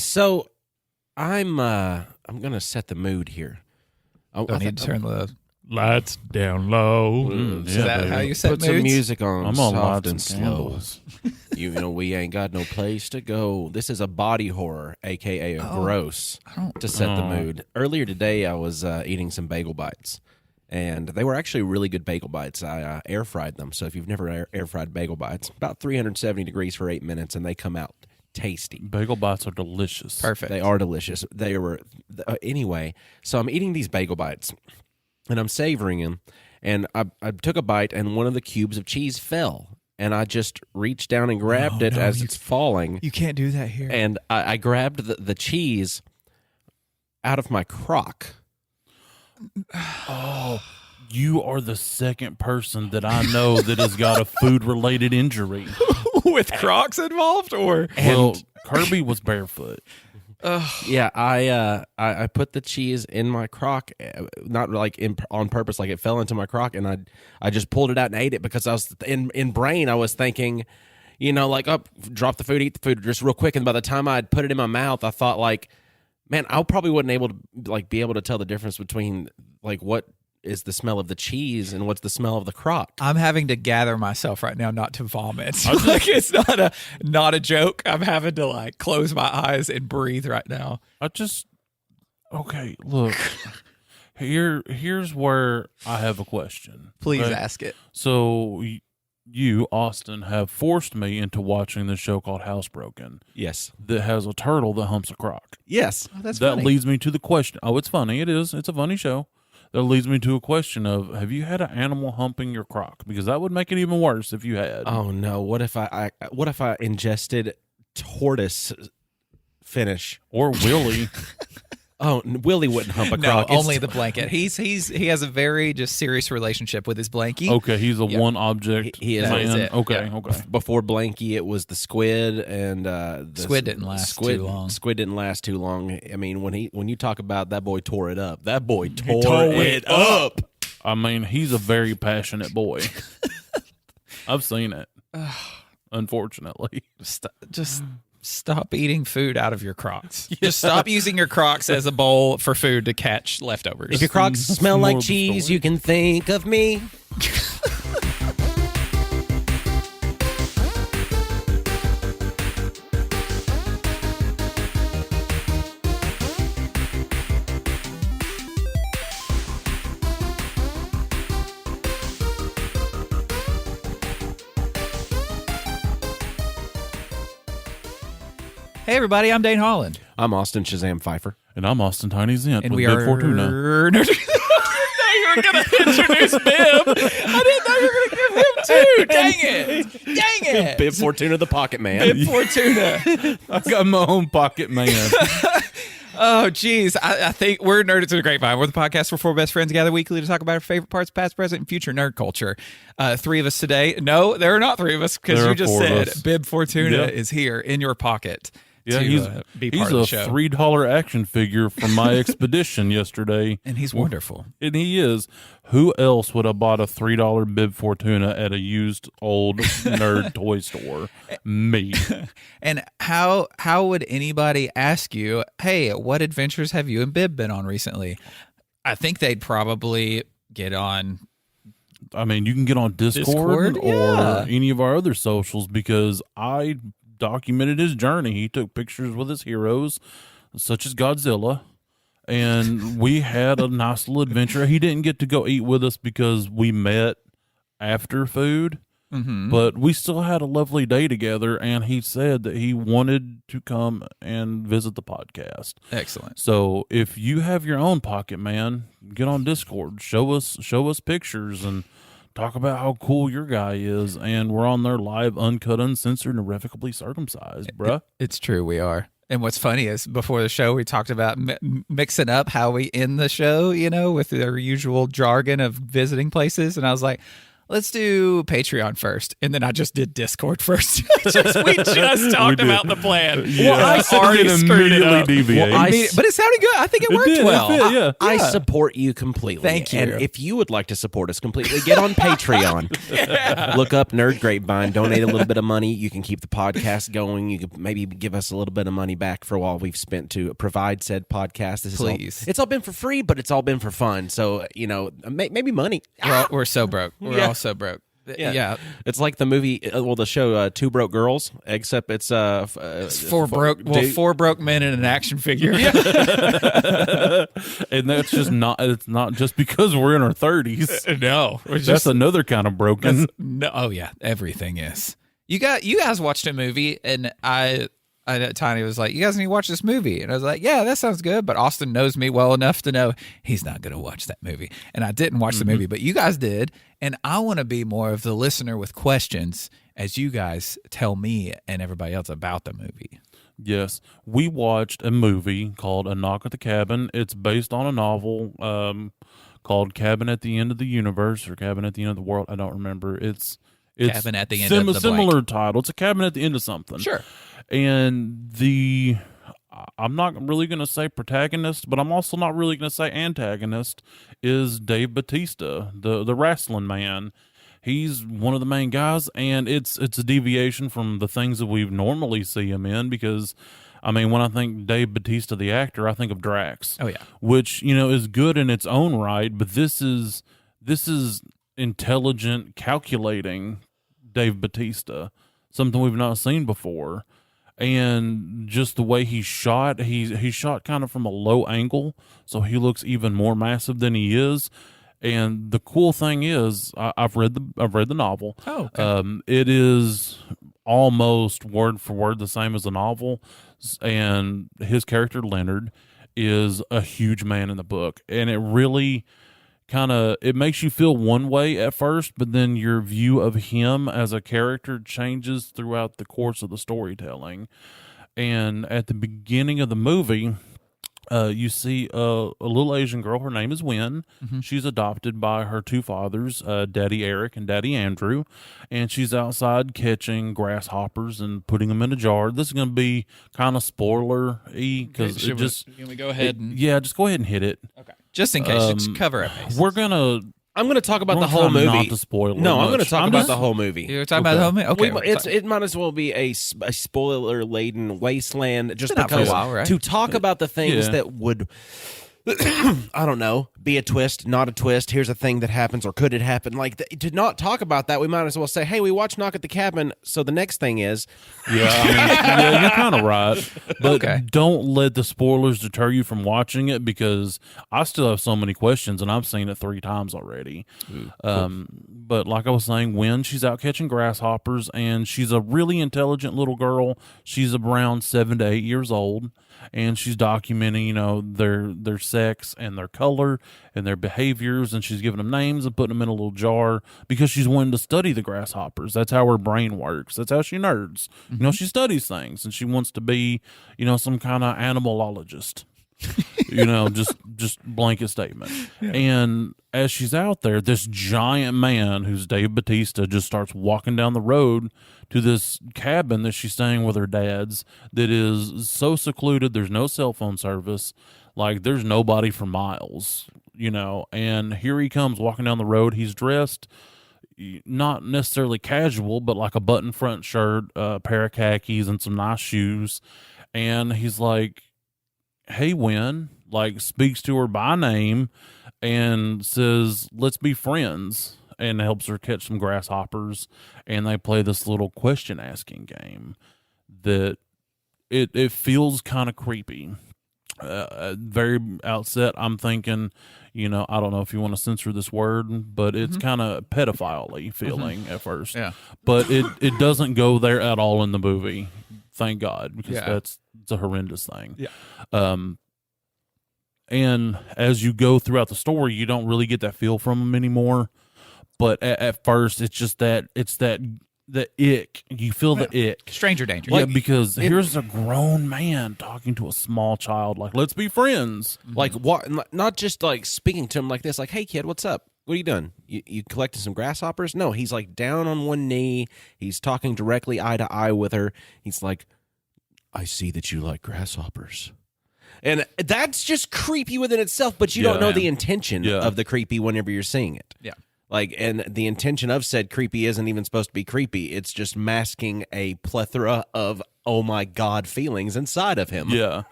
So I'm gonna set the mood here. I need to turn the lights down low. Is that how you set Put moods? some music on, I'm on soft lights and and slow. candles. You know, we ain't got no place to go. This is a body horror, aka a gross, to set the mood. Earlier today, I was eating some bagel bites, and they were actually really good bagel bites. I air fried them. So if you've never air fried bagel bites, about 370 degrees for 8 minutes, and they come out tasty. Bagel bites are delicious. Perfect. They are delicious. They were anyway. So I'm eating these bagel bites, and I'm savoring them. And I took a bite, and one of the cubes of cheese fell. And I just reached down and grabbed it as it's falling. You can't do that here. And I grabbed the cheese out of my crock. Oh, you are the second person that I know that has got a food-related injury. With Crocs involved, or Well, Kirby was barefoot. Yeah, I put the cheese in my crock, not like on purpose, like it fell into my crock, and I just pulled it out and ate it because I was in brain I was thinking, you know, like drop the food, eat the food just real quick, and by the time I'd put it in my mouth, I thought like, man, I probably wouldn't be able to tell the difference between like what is the smell of the cheese and what's the smell of the crock. I'm having to gather myself right now not to vomit. Like it's not a joke. I'm having to like close my eyes and breathe right now. Okay, look. Here's where I have a question. Please okay? ask it. So you, Austin, have forced me into watching this show called Housebroken. Yes. That has a turtle that humps a crock. Yes. Oh, that's that funny. leads me to the question. Oh, it's funny. It is. It's a funny show. That leads me to a question of, have you had an animal humping your crock? Because that would make it even worse if you had. Oh no! What if I ingested tortoise finish? Or Willie. Oh, Willie wouldn't hump a No, crock. only the blanket. He has a very just serious relationship with his blankie. Okay, he's a one object He is. That is man. it. Okay, Yeah. okay. Before Blanky, it was the squid, and the Squid didn't last too long. Squid didn't last too long. I mean, when you talk about that boy tore it up, that boy tore tore it up. I mean, he's a very passionate boy. I've seen it. Unfortunately. Just stop eating food out of your Crocs. Just stop using your Crocs as a bowl for food to catch leftovers. If your Crocs smell more like of the cheese, story. you can think of me. Hey everybody, I'm Dane Holland. I'm Austin Shazam Pfeiffer. And I'm Austin Tiny Zent And with we Bib are Fortuna. I didn't know you were going to introduce Bib. I didn't know you were going to give him too. Dang it. Bib Fortuna, the Pocket Man. Bib Fortuna. I got my own pocket man. Oh, geez. I think we're Nerd to the Grapevine. We're the podcast where four best friends gather weekly to talk about our favorite parts, past, present, and future nerd culture. Three of us today. No, there are not three of us because There you are just four of said us. Bib Fortuna Yep. is here in your pocket. Yeah, to be part he's of the a show. $3 action figure from my expedition yesterday. And he's wonderful. And he is. Who else would have bought a $3 Bib Fortuna at a used old nerd toy store? Me. And how would anybody ask you, hey, what adventures have you and Bib been on recently? I think they'd probably get on. I mean, you can get on Discord, or Yeah. any of our other socials because I documented his journey. He took pictures with his heroes, such as Godzilla, and we had a nice little adventure. He didn't get to go eat with us because we met after food, but we still had a lovely day together, and he said that he wanted to come and visit the podcast. Excellent. So if you have your own pocket man, get on Discord, show us pictures and talk about how cool your guy is, and we're on there live, uncut, uncensored, and irrevocably circumcised, bruh. It's true, we are. And what's funny is before the show, we talked about mixing up how we end the show, with our usual jargon of visiting places. And I was like, let's do Patreon first. And then I just did Discord first. We just talked about the plan. Yeah. Well, I already screwed it up. deviate. But it sounded good. I think it worked did, well. it fit, yeah. I support you completely. Thank you. And if you would like to support us completely, get on Patreon. Look up Nerd Grapevine. Donate a little bit of money. You can keep the podcast going. You can maybe give us a little bit of money back for all we've spent to provide said podcast. This Please. it's all been for free, but it's all been for fun. So, maybe money. We're so broke. We're all so broke. Yeah. It's like the movie, the show Two Broke Girls, except it's four broke men in an action figure. And that's just it's not just because we're in our 30s. No. That's another kind of broken. No, oh yeah, everything is. You guys watched a movie, and Tiny was like, "You guys need to watch this movie," and I was like, "Yeah, that sounds good." But Austin knows me well enough to know he's not going to watch that movie, and I didn't watch the movie, but you guys did, and I want to be more of the listener with questions as you guys tell me and everybody else about the movie. Yes, we watched a movie called A Knock at the Cabin. It's based on a novel called Cabin at the End of the Universe or Cabin at the End of the World. I don't remember. It's Cabin at the End of the similar blank. title. It's a cabin at the end of something. Sure. And I'm not really going to say protagonist, but I'm also not really going to say antagonist, is Dave Bautista, the wrestling man. He's one of the main guys, and it's a deviation from the things that we normally see him in because, I mean, when I think Dave Bautista, the actor, I think of Drax. Oh, yeah. Which, is good in its own right, but this is intelligent, calculating Dave Bautista, something we've not seen before. And just the way he's shot, he's shot kind of from a low angle, so he looks even more massive than he is. And the cool thing is, I've read the novel. Oh, okay. It is almost word for word the same as the novel, and his character Leonard is a huge man in the book, and it really it makes you feel one way at first, but then your view of him as a character changes throughout the course of the storytelling. And at the beginning of the movie, you see a little Asian girl. Her name is Wynn. Mm-hmm. She's adopted by her two fathers, Daddy Eric and Daddy Andrew, and she's outside catching grasshoppers and putting them in a jar. This is going to be kind of spoiler-y because Can we go ahead? Just go ahead and hit it. Okay. Just in case, just cover it. I'm going to talk about the whole movie. Not to spoil it. No, I'm going to talk about the whole movie. You're talking about the whole movie? Okay. It might as well be a spoiler-laden wasteland just Not because for a while, right? to talk about the things that would, I don't know, be a twist, not a twist. Here's a thing that happens, or could it happen? Like, to not talk about that, we might as well say, hey, we watched Knock at the Cabin, so the next thing is... Yeah, you're kind of right. But don't let the spoilers deter you from watching it, because I still have so many questions, and I've seen it 3 times already. But like I was saying, when she's out catching grasshoppers, and she's a really intelligent little girl. She's around 7 to 8 years old, and she's documenting, their sex and their color and their behaviors, and she's giving them names and putting them in a little jar because she's wanting to study the grasshoppers. That's how her brain works. That's how she nerds. Mm-hmm. She studies things, and she wants to be, some kind of animalologist. Just blanket statement. Yeah. And as she's out there, this giant man who's Dave Bautista just starts walking down the road to this cabin that she's staying with her dad's that is so secluded. There's no cell phone service. Like, there's nobody for miles, and here he comes walking down the road. He's dressed not necessarily casual, but like a button front shirt, a pair of khakis, and some nice shoes. And he's like, hey, Wynn, speaks to her by name and says, let's be friends, and helps her catch some grasshoppers. And they play this little question asking game that it feels kind of creepy. Very outset, I'm thinking, I don't know if you want to censor this word, but it's kind of pedophile-y feeling at first. Yeah. But it doesn't go there at all in the movie. Thank God, because it's a horrendous thing. Yeah. And as you go throughout the story, you don't really get that feel from them anymore. But at first, it's just the ick. You feel the ick. Stranger danger. Yeah, because here's a grown man talking to a small child, like, let's be friends. Like, what? Not just, speaking to him like this, like, hey, kid, what's up? What are you doing? You collecting some grasshoppers? No, he's like down on one knee. He's talking directly eye to eye with her. He's like, I see that you like grasshoppers. And that's just creepy within itself, but you don't know the intention of the creepy whenever you're seeing it. Yeah. Like, and the intention of said creepy isn't even supposed to be creepy. It's just masking a plethora of, oh my God, feelings inside of him. Yeah,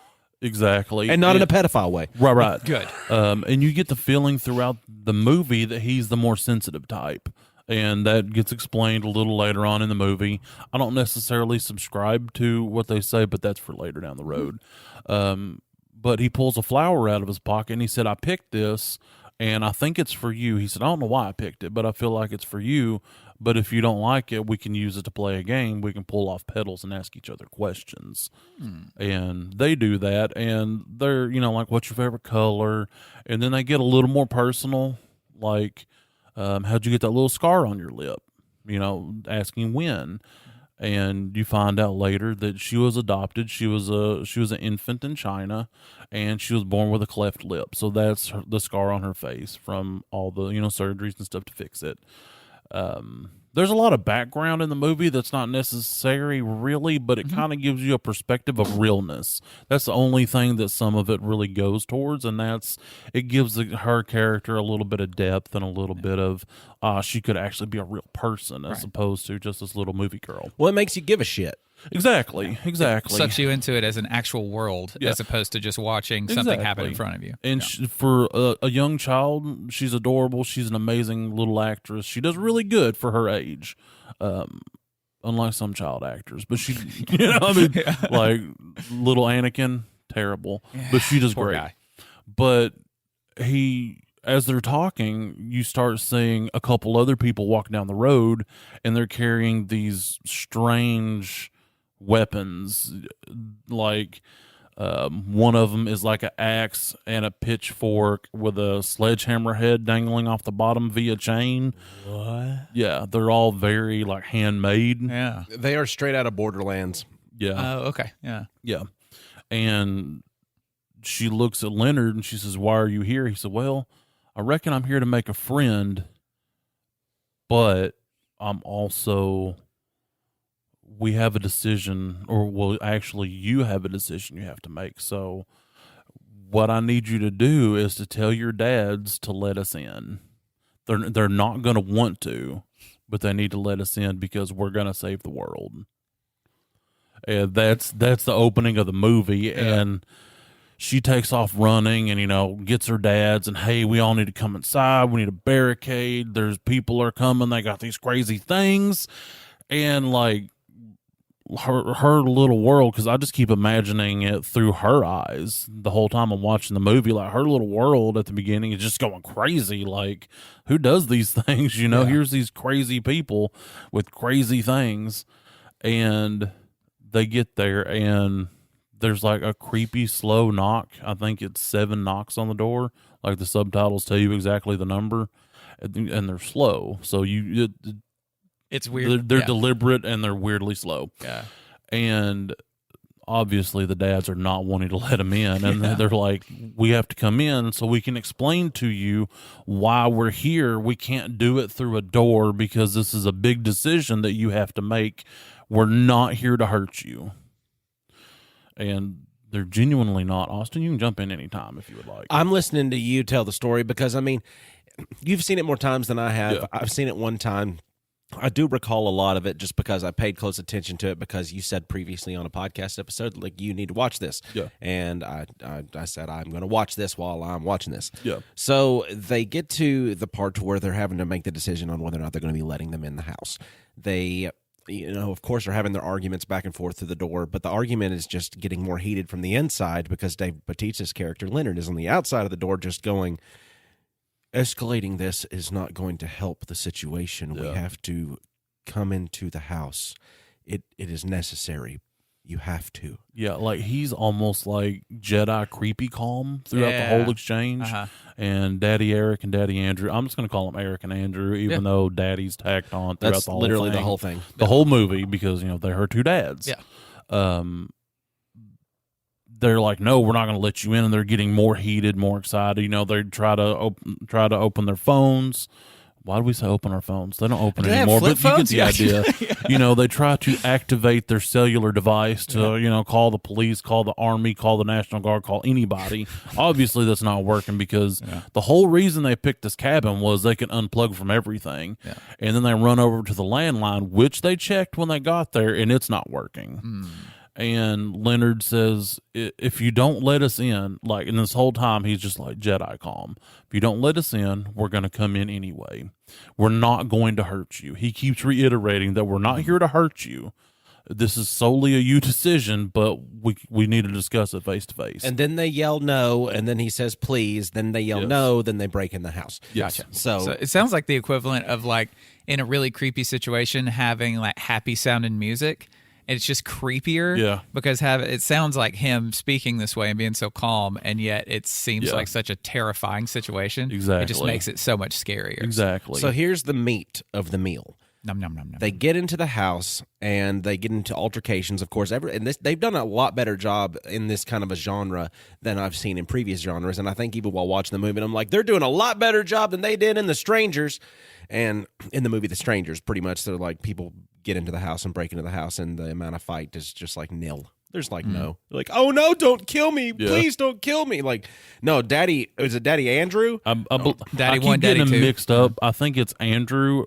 exactly. And not in a pedophile way. Right. Good. And you get the feeling throughout the movie that he's the more sensitive type. And that gets explained a little later on in the movie. I don't necessarily subscribe to what they say, but that's for later down the road. But he pulls a flower out of his pocket and he said, I picked this and I think it's for you. He said, I don't know why I picked it, but I feel like it's for you. But if you don't like it, we can use it to play a game. We can pull off petals and ask each other questions. And they do that. And they're, like, what's your favorite color? And then they get a little more personal. Like, how'd you get that little scar on your lip? Asking when. And you find out later that she was adopted. She was an infant in China, and she was born with a cleft lip. So that's the scar on her face from all the surgeries and stuff to fix it. There's a lot of background in the movie that's not necessary, really, but it kind of gives you a perspective of realness. That's the only thing that some of it really goes towards, and it gives her character a little bit of depth and a little bit of she could actually be a real person as opposed to just this little movie girl. Well, it makes you give a shit. Exactly. It sucks you into it as an actual world as opposed to just watching something happen in front of you. And for a young child, she's adorable. She's an amazing little actress. She does really good for her age, unlike some child actors. But she, like little Anakin, terrible. But she does great. Guy. But as they're talking, you start seeing a couple other people walking down the road, and they're carrying these strange weapons. Like one of them is like an axe and a pitchfork with a sledgehammer head dangling off the bottom via chain. What? Yeah, they're all very like handmade. Yeah, they are straight out of Borderlands. Yeah. Oh, okay. Yeah. And she looks at Leonard and she says, "Why are you here?" He said, "Well, I reckon I'm here to make a friend, but I'm also, we have a decision, you have a decision you have to make. So what I need you to do is to tell your dads to let us in. They're not going to want to, but they need to let us in because we're going to save the world." And that's the opening of the movie. And she takes off running and, gets her dads and, hey, we all need to come inside. We need a barricade. There's people are coming. They got these crazy things. And like her little world, because I just keep imagining it through her eyes the whole time I'm watching the movie. Like her little world at the beginning is just going crazy. Like, who does these things? Here's these crazy people with crazy things. And they get there and there's like a creepy slow knock. I think it's 7 knocks on the door. Like the subtitles tell you exactly the number, and they're slow. So it's weird. They're deliberate and they're weirdly slow. Yeah. And obviously the dads are not wanting to let them in, and they're like, "We have to come in so we can explain to you why we're here. We can't do it through a door because this is a big decision that you have to make. We're not here to hurt you." And they're genuinely not. Austin, you can jump in anytime if you would like. I'm listening to you tell the story because, you've seen it more times than I have. Yeah. I've seen it one time. I do recall a lot of it just because I paid close attention to it because you said previously on a podcast episode, like, you need to watch this. Yeah. And I said, I'm going to watch this while I'm watching this. Yeah. So they get to the part where they're having to make the decision on whether or not they're going to be letting them in the house. They, of course, are having their arguments back and forth through the door, but the argument is just getting more heated from the inside because Dave Bautista's character, Leonard, is on the outside of the door just going, escalating this is not going to help the situation. Yeah. We have to come into the house. It is necessary. You have to. Yeah, like he's almost like Jedi creepy calm throughout the whole exchange. And Daddy Eric and Daddy Andrew, I'm just going to call them Eric and Andrew, even though Daddy's tacked on throughout the whole literally thing. the whole thing. The whole movie, because, they're her two dads. Yeah. they're like, no, we're not going to let you in, and they're getting more heated, more excited. You know, they try to open their phones. Why do we say open our phones? They don't open Do they have anymore, flip but phones? you get the idea. You know, they try to activate their cellular device to, you know, call the police, call the army, call the National Guard, call anybody. Obviously, that's not working because the whole reason they picked this cabin was they could unplug from everything. Yeah. And then they run over to the landline, which they checked when they got there, and it's not working. And Leonard says, if you don't let us in, like, and this whole time he's just like Jedi calm. If you don't let us in, we're going to come in anyway. We're not going to hurt you. He keeps reiterating that we're not here to hurt you. This is solely a you decision, but we need to discuss it face to face. And then they yell no, and then he says please. Then they yell no, then they break in the house. Yes. Gotcha. So it sounds like the equivalent of like in a really creepy situation having like happy sounding music. It's just creepier because it sounds like him speaking this way and being so calm, and yet it seems like such a terrifying situation. Exactly. It just makes it so much scarier. Exactly. So here's the meat of the meal. Nom, nom, nom, nom. They get into the house and they get into altercations, of course. They've done a lot better job in this kind of a genre than I've seen in previous genres. And I think even while watching the movie, I'm like, they're doing a lot better job than they did in The Strangers. And in the movie The Strangers, pretty much, they're like people get into the house and break into the house, and the amount of fight is just like nil. There's like no. They're like, oh no, don't kill me. Please don't kill me. Like, no, Daddy, is it Daddy Andrew? Daddy I one, keep Daddy getting them two. mixed up. I think it's Andrew.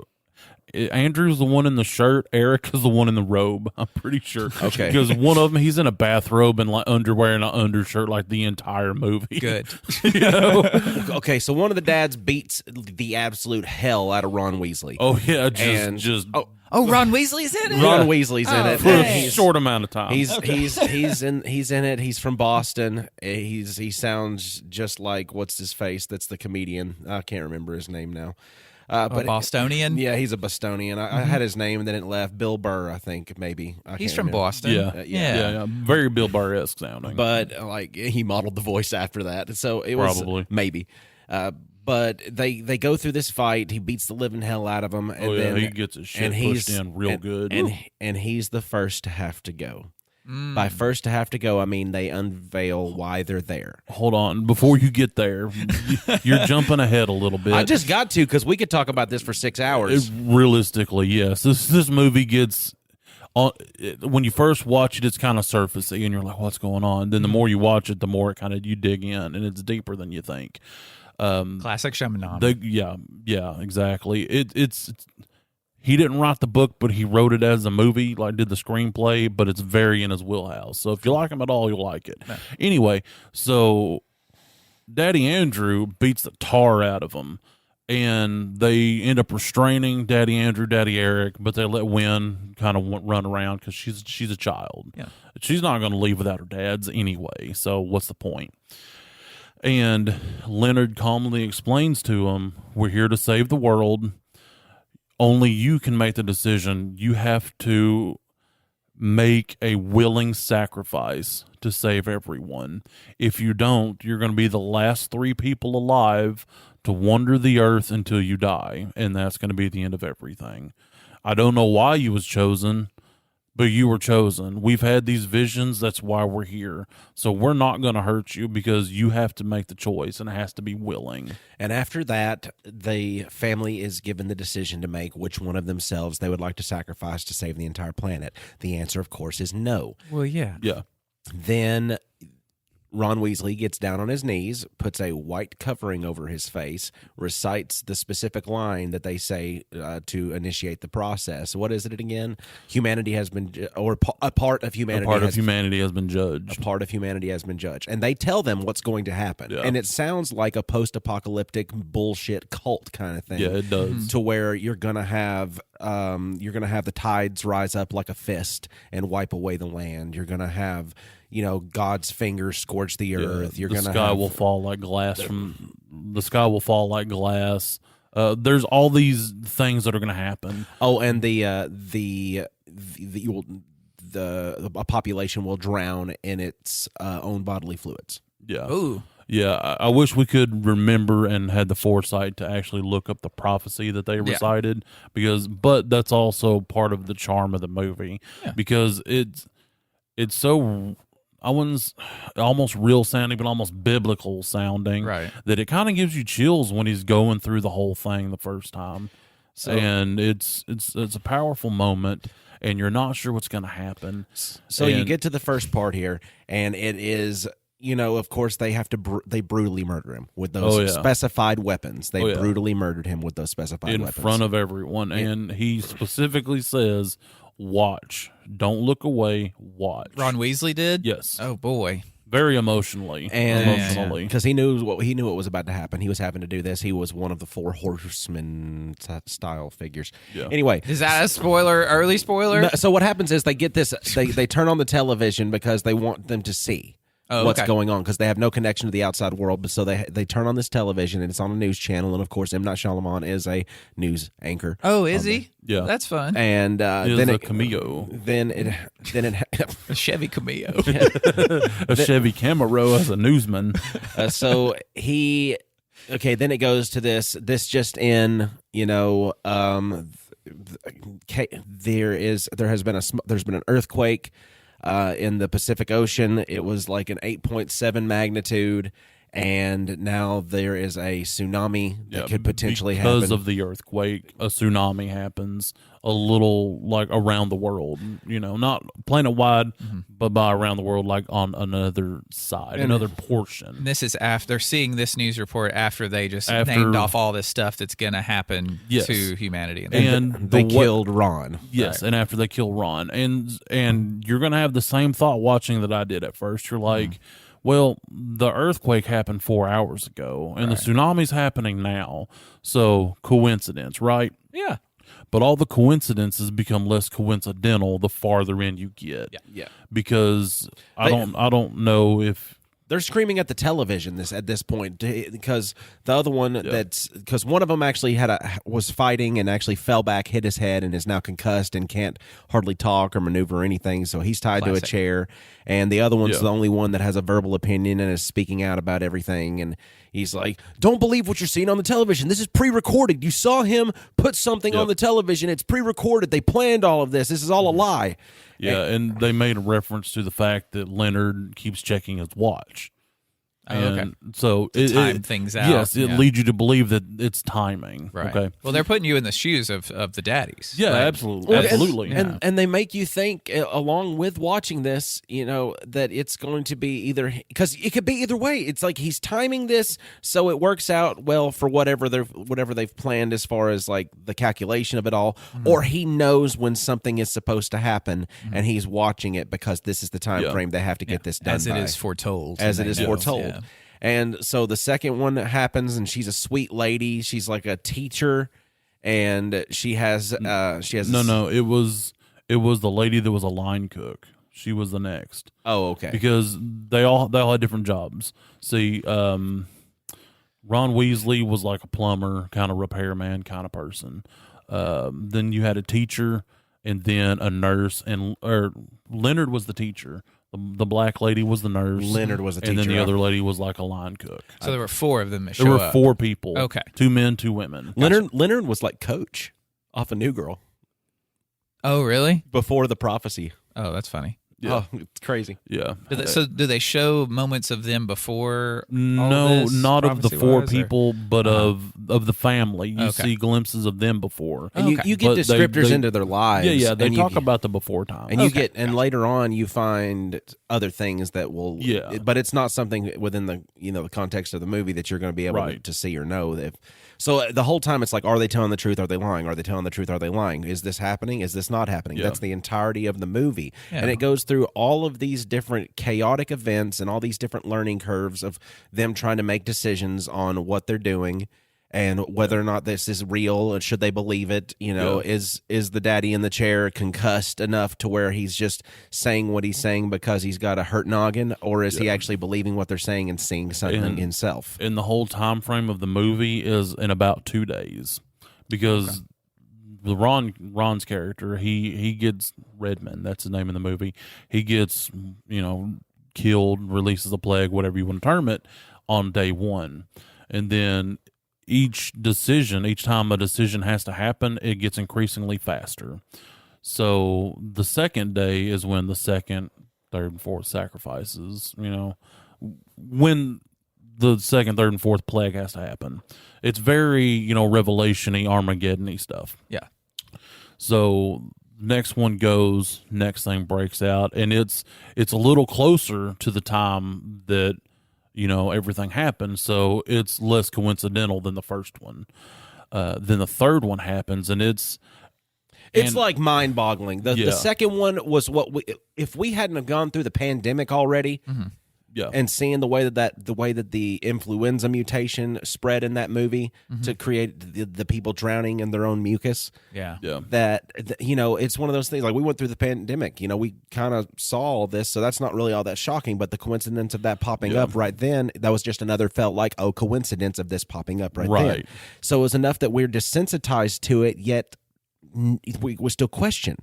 Andrew's the one in the shirt. Eric is the one in the robe. I'm pretty sure. Okay. Because one of them, he's in a bathrobe and like underwear and an undershirt like the entire movie. Good. You know? Okay, so one of the dads beats the absolute hell out of Ron Weasley. Oh yeah, Oh, Ron Weasley's in it? Ron Weasley's in it. for a short amount of time. He's in it. He's from Boston. He sounds just like what's his face? That's the comedian. I can't remember his name now. But Bostonian? Yeah, he's a Bostonian. I had his name and then it left. Bill Burr, I think maybe. He's from remember. Boston. Yeah. Very Bill Burr-esque sounding. But like he modeled the voice after that, so it was Probably. maybe. But they go through this fight. He beats the living hell out of him, and then he gets his shit pushed in real good. And he's the first to have to go. By first to have to go, I mean they unveil why they're there. Hold on, before you get there, you're jumping ahead a little bit. I just got to because we could talk about this for 6 hours. Realistically, yes. This movie gets when you first watch it, it's kind of surfacey, and you're like, "What's going on?" Then the more you watch it, the more it kind of you dig in, and it's deeper than you think. Classic Shyamalan. Yeah, exactly. It's he didn't write the book, but he wrote it as a movie, like did the screenplay, but it's very in his wheelhouse. So if you like him at all, you'll like it. Anyway, so Daddy Andrew beats the tar out of him, and they end up restraining Daddy Andrew, Daddy Eric, but they let Wynn kind of run around because she's a child. Yeah. She's not going to leave without her dad's anyway, so what's the point? And Leonard calmly explains to him, we're here to save the world. Only you can make the decision. You have to make a willing sacrifice to save everyone. If you don't, you're going to be the last 3 people alive to wander the earth until you die, and that's going to be the end of everything. I don't know why you was chosen, but you were chosen. We've had these visions. That's why we're here. So we're not going to hurt you because you have to make the choice, and it has to be willing. And after that, the family is given the decision to make which one of themselves they would like to sacrifice to save the entire planet. The answer, of course, is no. Well, yeah. Yeah. Then Ron Weasley gets down on his knees, puts a white covering over his face, recites the specific line that they say to initiate the process. What is it again? Humanity has been, or a part of humanity. Has been judged. A part of humanity has been judged, and they tell them what's going to happen. Yeah. And it sounds like a post-apocalyptic bullshit cult kind of thing. Yeah, it does. To where you're gonna have the tides rise up like a fist and wipe away the land. You're gonna have God's fingers scorch the earth. The sky will fall like glass There's all these things that are going to happen. Oh, and a population will drown in its own bodily fluids. Yeah. Ooh. Yeah, I wish we could remember and had the foresight to actually look up the prophecy that they recited, but that's also part of the charm of the movie because it's so. wouldn't almost real sounding, but almost biblical sounding. Right. That it kind of gives you chills when he's going through the whole thing the first time. So, And it's a powerful moment, and you're not sure what's going to happen. So you get to the first part here, and it is, of course they have to they brutally murder him with those specified weapons. They brutally murdered him with those specified weapons in front of everyone, and he specifically says, "Watch, don't look away. Watch." Ron Weasley did. Yes. Oh boy. Very emotionally, because he knew what was about to happen. He was having to do this. He was one of the 4 horsemen style figures. Yeah. Anyway, Is that a spoiler? Early spoiler? no, so what happens is they get this. They turn on the television because they want them to see what's going on, because they have no connection to the outside world. But so they turn on this television, and it's on a news channel, and of course M. Night Shyamalan is a news anchor. Oh, is he? Yeah. That's fun. And then a Cameo. Then it A Chevy Cameo. A Chevy Camaro as a newsman. so he then it goes to this just in, there's been an earthquake in the Pacific Ocean. It was like an 8.7 magnitude, and now there is a tsunami that could potentially happen. Because of the earthquake, a tsunami happens a little like around the world, not planet-wide, but by around the world, like on another side, another portion. And this is after seeing this news report after they just named off all this stuff that's going to happen to humanity. And they killed Ron. Yes, and after they kill Ron. And you're going to have the same thought watching that I did at first. You're like, well, the earthquake happened 4 hours ago, and the tsunami's happening now. So, coincidence, right? Yeah. But all the coincidences become less coincidental the farther in you get. Yeah. Because I don't know if they're screaming at the television at this point, because the other one because one of them actually was fighting and actually fell back, hit his head, and is now concussed and can't hardly talk or maneuver or anything. So he's tied to a chair, and the other one's the only one that has a verbal opinion and is speaking out about everything. And he's like, "Don't believe what you're seeing on the television. This is pre-recorded. You saw him put something on the television. It's pre-recorded. They planned all of this. This is all a lie." Yeah, and they made a reference to the fact that Leonard keeps checking his watch. So to time things out. Yes, it leads you to believe that it's timing. Right. Okay. Well, they're putting you in the shoes of the daddies. Yeah, right? absolutely. Well, absolutely. And they make you think, along with watching this, that it's going to be either, because it could be either way. It's like he's timing this so it works out well for whatever they've planned as far as like the calculation of it all, or he knows when something is supposed to happen and he's watching it because this is the time frame they have to get this done as it is foretold. As it is foretold. Yeah. And so the second one happens, and she's a sweet lady. She's like a teacher, and she has No, it was the lady that was a line cook. She was the next. Oh, okay. Because they all had different jobs. See, Ron Weasley was like a plumber, kind of repairman kind of person. Then you had a teacher, and then a nurse, or Leonard was the teacher. The black lady was the nurse. Leonard was a teacher. And then the other lady was like a line cook. So there were 4 of them that There show were up. 4 people. Okay. 2 men, 2 women. Leonard was like Coach off a New Girl Oh, really? before the prophecy. Oh, that's funny. Yeah. Oh, it's crazy. Yeah. So do they show moments of them before? No, not of the 4 prophecy-wise, or- people, but of the family. You Okay. see glimpses of them before. And Okay. you get But descriptors they- into their lives. Yeah, they and talk you, about the before time. and you get, and later on you find other things that will, Yeah. but it's not something within the the context of the movie that you're going to be able Right. to see or know. So the whole time it's like, are they telling the truth? Are they lying? Are they telling the truth? Are they lying? Is this happening? Is this not happening? Yeah. That's the entirety of the movie. Yeah. And it goes through all of these different chaotic events and all these different learning curves of them trying to make decisions on what they're doing and whether or not this is real and should they believe it. Is the daddy in the chair concussed enough to where he's just saying what he's saying because he's got a hurt noggin, or is he actually believing what they're saying and seeing something himself? And the whole time frame of the movie is in about 2 days, because the Ron's character, he gets Redmond, that's the name of the movie. He gets killed, releases a plague, whatever you want to term it, on day 1, and then each time a decision has to happen, it gets increasingly faster. So the second day is when the second third, and fourth sacrifices. When the second, third, and fourth plague has to happen. It's very, Revelation-y, Armageddon-y stuff. Yeah. So next one goes, next thing breaks out, and it's a little closer to the time that, everything happened. So it's less coincidental than the first one. Then the third one happens, and it's like mind-boggling. The second one was if we hadn't have gone through the pandemic already, and seeing the way that the influenza mutation spread in that movie to create the people drowning in their own mucus. That it's one of those things. Like, we went through the pandemic. We kind of saw all this, so that's not really all that shocking. But the coincidence of that popping up right then, that was just another coincidence of this popping up right then. So it was enough that we're desensitized to it, yet we still question.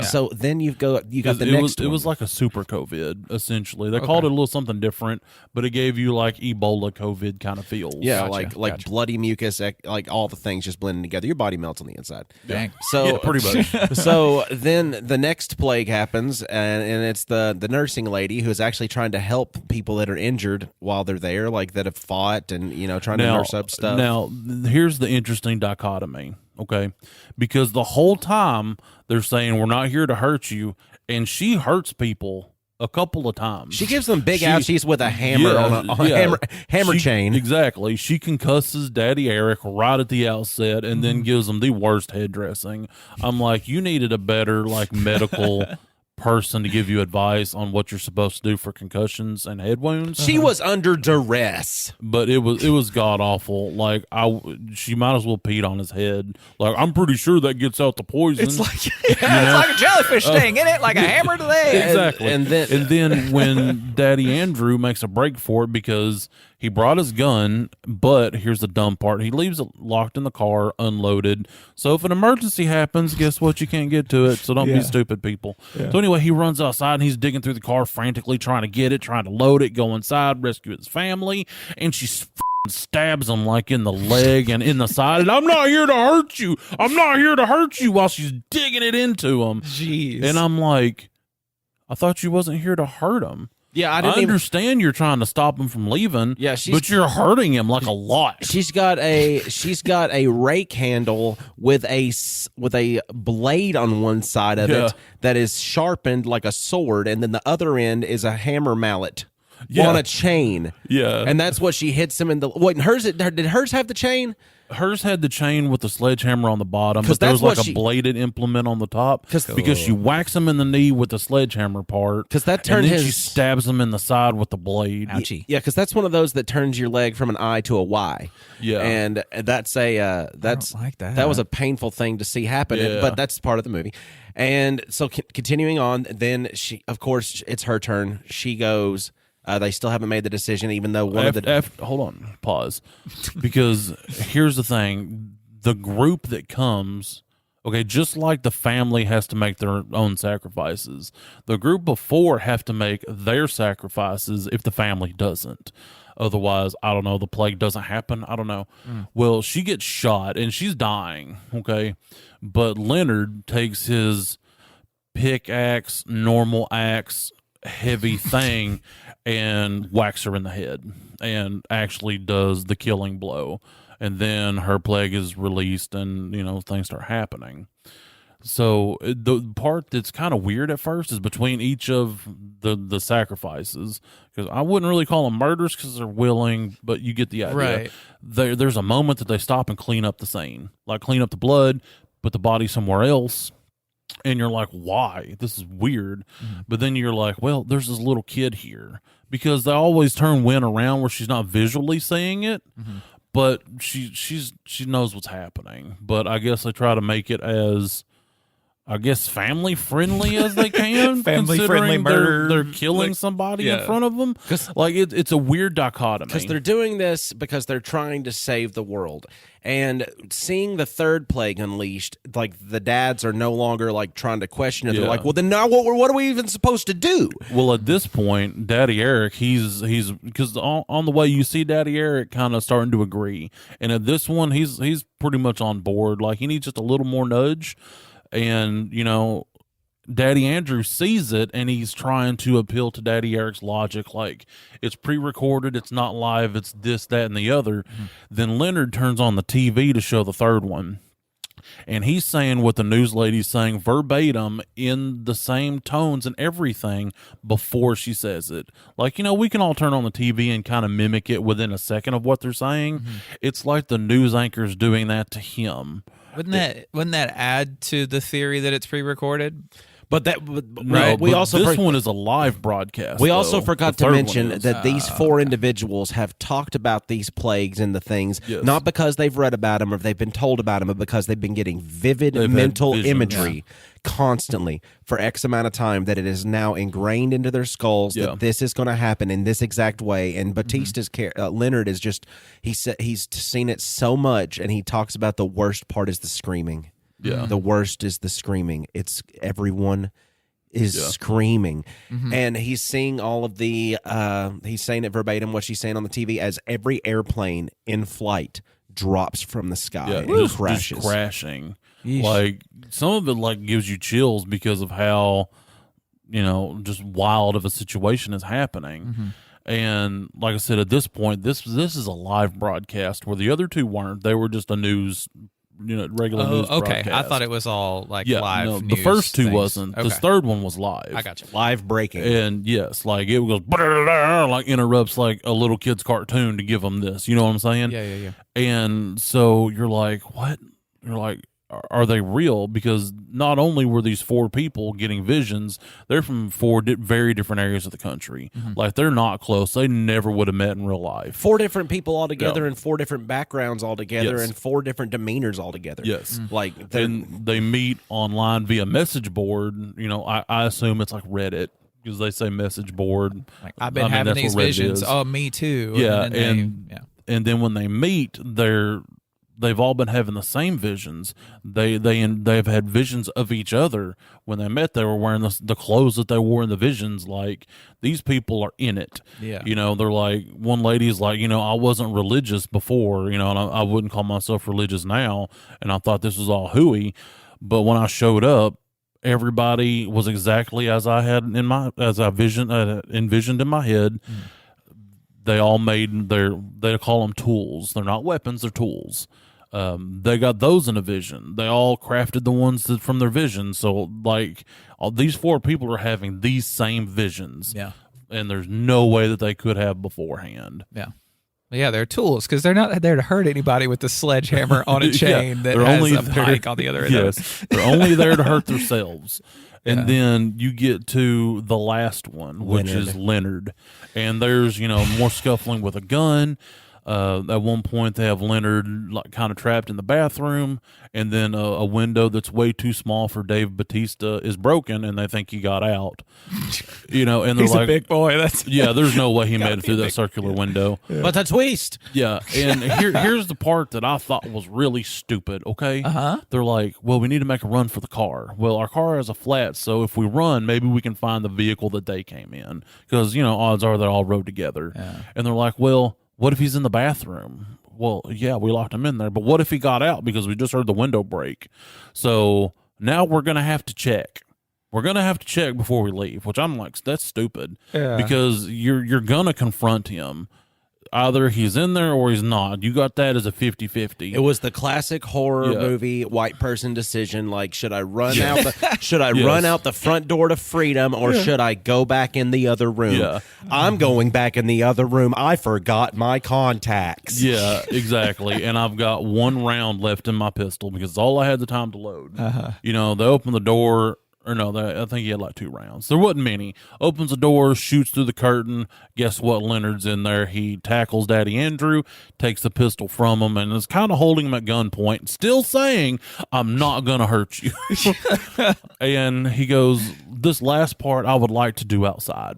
So then you got the next one. It was like a super COVID, essentially. They called it a little something different, but it gave you like Ebola COVID kind of feels. Yeah, like bloody mucus, like all the things just blending together. Your body melts on the inside. Dang. So pretty much. So then the next plague happens, and it's the nursing lady who's actually trying to help people that are injured while they're there, like that have fought and trying to nurse up stuff. Now, here's the interesting dichotomy. Okay, because the whole time they're saying we're not here to hurt you, and she hurts people a couple of times. She gives them big ouchies with a hammer on a hammer chain. Exactly. She concusses Daddy Eric right at the outset, and then gives them the worst head dressing. I'm like, you needed a better medical person to give you advice on what you're supposed to do for concussions and head wounds. She was under duress, but it was god awful. Like, she might as well peed on his head. Like, I'm pretty sure that gets out the poison. it's like it's like a jellyfish sting, isn't it? Like a hammer to the head. Exactly. And then when Daddy Andrew makes a break for it because he brought his gun, but here's the dumb part. He leaves it locked in the car, unloaded. So if an emergency happens, guess what? You can't get to it. So don't be stupid, people. So anyway, he runs outside and he's digging through the car frantically, trying to get it, trying to load it, go inside, rescue his family. And she stabs him like in the leg and in the side. And I'm not here to hurt you. I'm not here to hurt you, while she's digging it into him. Jeez. And I'm like, I thought you wasn't here to hurt him. Yeah, I understand you're trying to stop him from leaving. Yeah, but you're hurting him like a lot. She's got a rake handle with a blade on one side of it that is sharpened like a sword, and then the other end is a hammer mallet on a chain. Yeah, and that's what she hits him in the. Wait, did hers have the chain? Hers had the chain with the sledgehammer on the bottom, but there was like a bladed implement on the top. Because she whacks him in the knee with the sledgehammer part. Because that turned and then she stabs him in the side with the blade. Ouchie. Yeah, because that's one of those that turns your leg from an I to a Y. Yeah, and that's I don't like that. That was a painful thing to see happen. But that's part of the movie. And so continuing on, then she, of course, it's her turn. She goes. They still haven't made the decision, even though hold on, pause. Because here's the thing. The group that comes, okay, just like the family has to make their own sacrifices, the group before have to make their sacrifices if the family doesn't. Otherwise, I don't know, the plague doesn't happen. I don't know. Well, she gets shot, and she's dying, okay? But Leonard takes his pickaxe, normal axe, heavy thing and whacks her in the head and actually does the killing blow. And then her plague is released and, things start happening. So the part that's kind of weird at first is between each of the sacrifices, because I wouldn't really call them murders because they're willing, but you get the idea. Right. There's a moment that they stop and clean up the scene, like clean up the blood, put the body somewhere else. And you're like, why? This is weird. But then you're like, well, there's this little kid here. Because they always turn Wynn around where she's not visually seeing it. But she knows what's happening. But I guess they try to make it as, family friendly as they can. Family friendly murder. They're killing somebody in front of them. Like, it's a weird dichotomy. Because they're doing this because they're trying to save the world. And seeing the third plague unleashed, like, the dads are no longer like trying to question it. They're like, well, then now what are we even supposed to do? Well, at this point, Daddy Eric, he's because on the way you see Daddy Eric kind of starting to agree, and at this one, he's pretty much on board. Like, he needs just a little more nudge, and Daddy Andrew sees it, and he's trying to appeal to Daddy Eric's logic, like it's pre-recorded, it's not live, it's this, that, and the other. Then Leonard turns on the TV to show the third one, and he's saying what the news lady's saying verbatim in the same tones and everything before she says it. Like, we can all turn on the TV and kind of mimic it within a second of what they're saying. It's like the news anchor's doing that to him. Wouldn't that add to the theory that it's pre-recorded? But No, we but also this one is a live broadcast. We also though. forgot The to third mention one is. that these 4 individuals have talked about these plagues and the things, Yes. not because they've read about them or they've been told about them, but because they've been getting vivid They've had mental visions. imagery constantly for X amount of time, that it is now ingrained into their skulls that this is going to happen in this exact way. And Bautista's Leonard is just, he's seen it so much, and he talks about the worst part is the screaming. Yeah. The worst is the screaming. It's everyone is screaming, and he's seeing all of the he's saying it verbatim what she's saying on the TV as every airplane in flight drops from the sky and just crashes. Yeesh. Like some of it like gives you chills because of how just wild of a situation is happening. And like I said, at this point, this is a live broadcast where the other 2 weren't. They were just a news regular news okay. broadcast. I thought it was all like Yeah, live no, news the first 2 things. wasn't. Okay. This third one was live. I got you. Live breaking. And yes, like it goes like interrupts like a little kid's cartoon to give them this. You know what I'm saying? Yeah. And so you're like, what? You're like, are they real? Because not only were these 4 people getting visions, they're from 4 very different areas of the country. Like they're not close. They never would have met in real life. 4 different people altogether, Yeah. and 4 different backgrounds altogether, Yes. and 4 different demeanors altogether. Yes. Like And they meet online via message board. I assume it's like Reddit because they say message board. Like, I've been I mean, having that's these what Reddit visions. is. Oh, me too. Yeah, and and then when they meet, they've all been having the same visions. They've had visions of each other. When they met, they were wearing the clothes that they wore in the visions. Like these people are in it. Yeah. They're like, one lady's like, I wasn't religious before, and I wouldn't call myself religious now, and I thought this was all hooey, but when I showed up, everybody was exactly as I had envisioned in my head. They all made they call them tools. They're not weapons, they're tools. They got those in a vision. They all crafted the ones from their vision. So like all these 4 people are having these same visions. Yeah. And there's no way that they could have beforehand. Yeah. Yeah, they're tools because they're not there to hurt anybody with a sledgehammer on a chain that they're has only a pike on the other end. Yes, they're only there to hurt themselves. And Yeah. then you get to the last one, which is Leonard. And there's, more scuffling with a gun. At one point, they have Leonard like kind of trapped in the bathroom, and then a window that's way too small for Dave Bautista is broken, and they think he got out. And they're He's like, a big boy. That's yeah, there's no way he made it through that circular window. but a twist. Yeah, and here's the part that I thought was really stupid, okay? They're like, well, we need to make a run for the car. Well, our car has a flat, so if we run, maybe we can find the vehicle that they came in. Because, odds are they all rode together. Yeah. And they're like, well, what if he's in the bathroom? Well, yeah, we locked him in there. But what if he got out because we just heard the window break? So now we're going to have to check. We're going to have to check before we leave, which I'm like, that's stupid. Yeah. Because you're going to confront him. Either he's in there or he's not. You got that as a 50-50. It was the classic horror Yeah. movie white person decision. Like, should I run out? Should I Yes. run out the front door to freedom, or should I go back in the other room? Yeah. I'm going back in the other room. I forgot my contacts. Yeah, exactly. And I've got 1 round left in my pistol because it's all I had the time to load. They open the door. Or no, I think he had like 2 rounds. There wasn't many. Opens the door, shoots through the curtain. Guess what? Leonard's in there. He tackles Daddy Andrew, takes the pistol from him, and is kind of holding him at gunpoint, still saying, I'm not going to hurt you. And he goes, this last part I would like to do outside.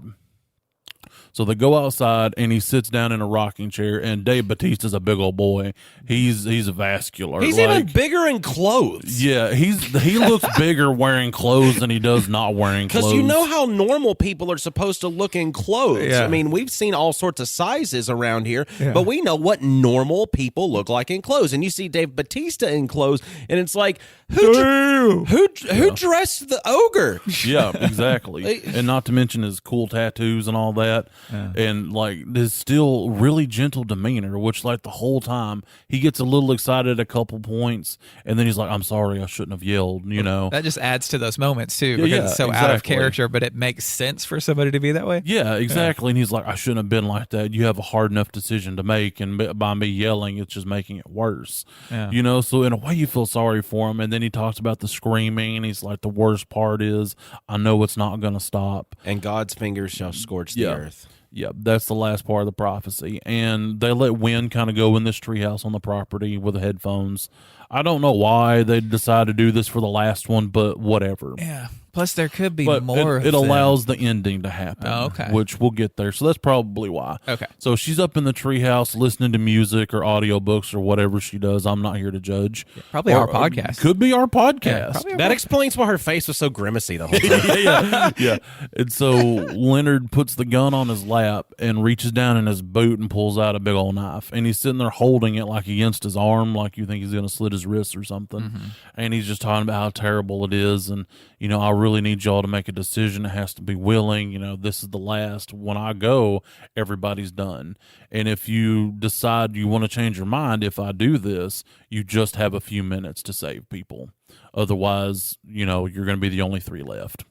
So they go outside, and he sits down in a rocking chair. And Dave Bautista's a big old boy. He's vascular. He's even bigger in clothes. Yeah, he looks bigger wearing clothes than he does not wearing clothes. Because you know how normal people are supposed to look in clothes. Yeah. I mean, we've seen all sorts of sizes around here, but we know what normal people look like in clothes. And you see Dave Bautista in clothes, and it's like, who dressed the ogre? Yeah, exactly. And not to mention his cool tattoos and all that. And like his still really gentle demeanor, which like the whole time he gets a little excited at a couple points, and then he's like, I'm sorry, I shouldn't have yelled, you know. That just adds to those moments too, because it's so out of character, but it makes sense for somebody to be that way. Yeah, exactly. And he's like, I shouldn't have been like that. You have a hard enough decision to make, and by me yelling, it's just making it worse. Yeah. You know, so in a way you feel sorry for him. And then he talks about the screaming, and he's like, the worst part is I know it's not going to stop. And God's fingers shall scorch the earth. Yeah, that's the last part of the prophecy. And they let Wynn kind of go in this treehouse on the property with the headphones. I don't know why they decided to do this for the last one, but whatever. Yeah. Plus, there could be But more. it allows the ending to happen, okay. which we'll get there. So that's probably why. Okay. So she's up in the treehouse listening to music or audiobooks or whatever she does. I'm not here to judge. Probably our podcast. Could be our podcast. Yeah, That explains why her face was so grimacy the whole time. Yeah. And so Leonard puts the gun on his lap and reaches down in his boot and pulls out a big old knife. And he's sitting there holding it like against his arm, like you think he's going to slit his wrist or something. Mm-hmm. And he's just talking about how terrible it is. And, you know, I really need y'all to make a decision. It has to be willing. You know, this is the last. When I go, everybody's done. And if you decide you want to change your mind, if I do this, you just have a few minutes to save people. Otherwise, you know, you're going to be the only three left.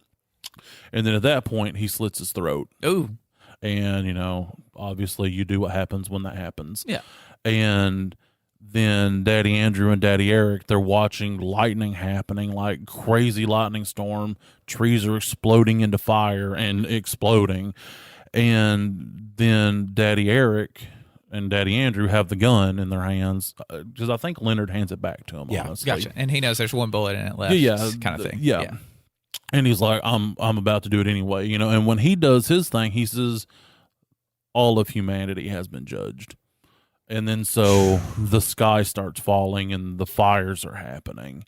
And then at that point, he slits his throat. Ooh. And, you know, obviously you do what happens when that happens. Yeah. And then Daddy Andrew and Daddy Eric, they're watching lightning happening, like crazy lightning storm. Trees are exploding into fire and exploding. And then Daddy Eric and Daddy Andrew have the gun in their hands, because I think Leonard hands it back to him. Yeah, honestly. Gotcha. And he knows there's one bullet in it left. Yeah, kind of thing. Yeah. And he's like, I'm about to do it anyway, you know. And when he does his thing, he says, all of humanity has been judged. And then so the sky starts falling and the fires are happening.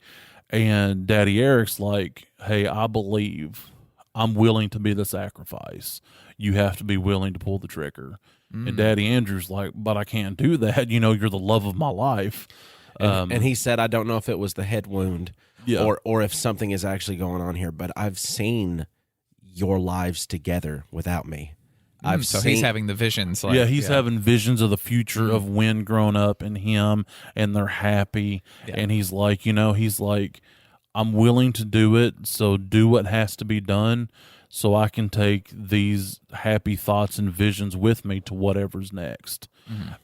And Daddy Eric's like, hey, I believe I'm willing to be the sacrifice. You have to be willing to pull the trigger. And Daddy Andrew's like, but I can't do that. You know, you're the love of my life. And he said, I don't know if it was the head wound Yeah. or if something is actually going on here, but I've seen your lives together without me. He's having the visions. Like, he's having visions of the future of Wynn growing up and him, and they're happy. Yeah. And he's like, you know, I'm willing to do it, so do what has to be done so I can take these happy thoughts and visions with me to whatever's next.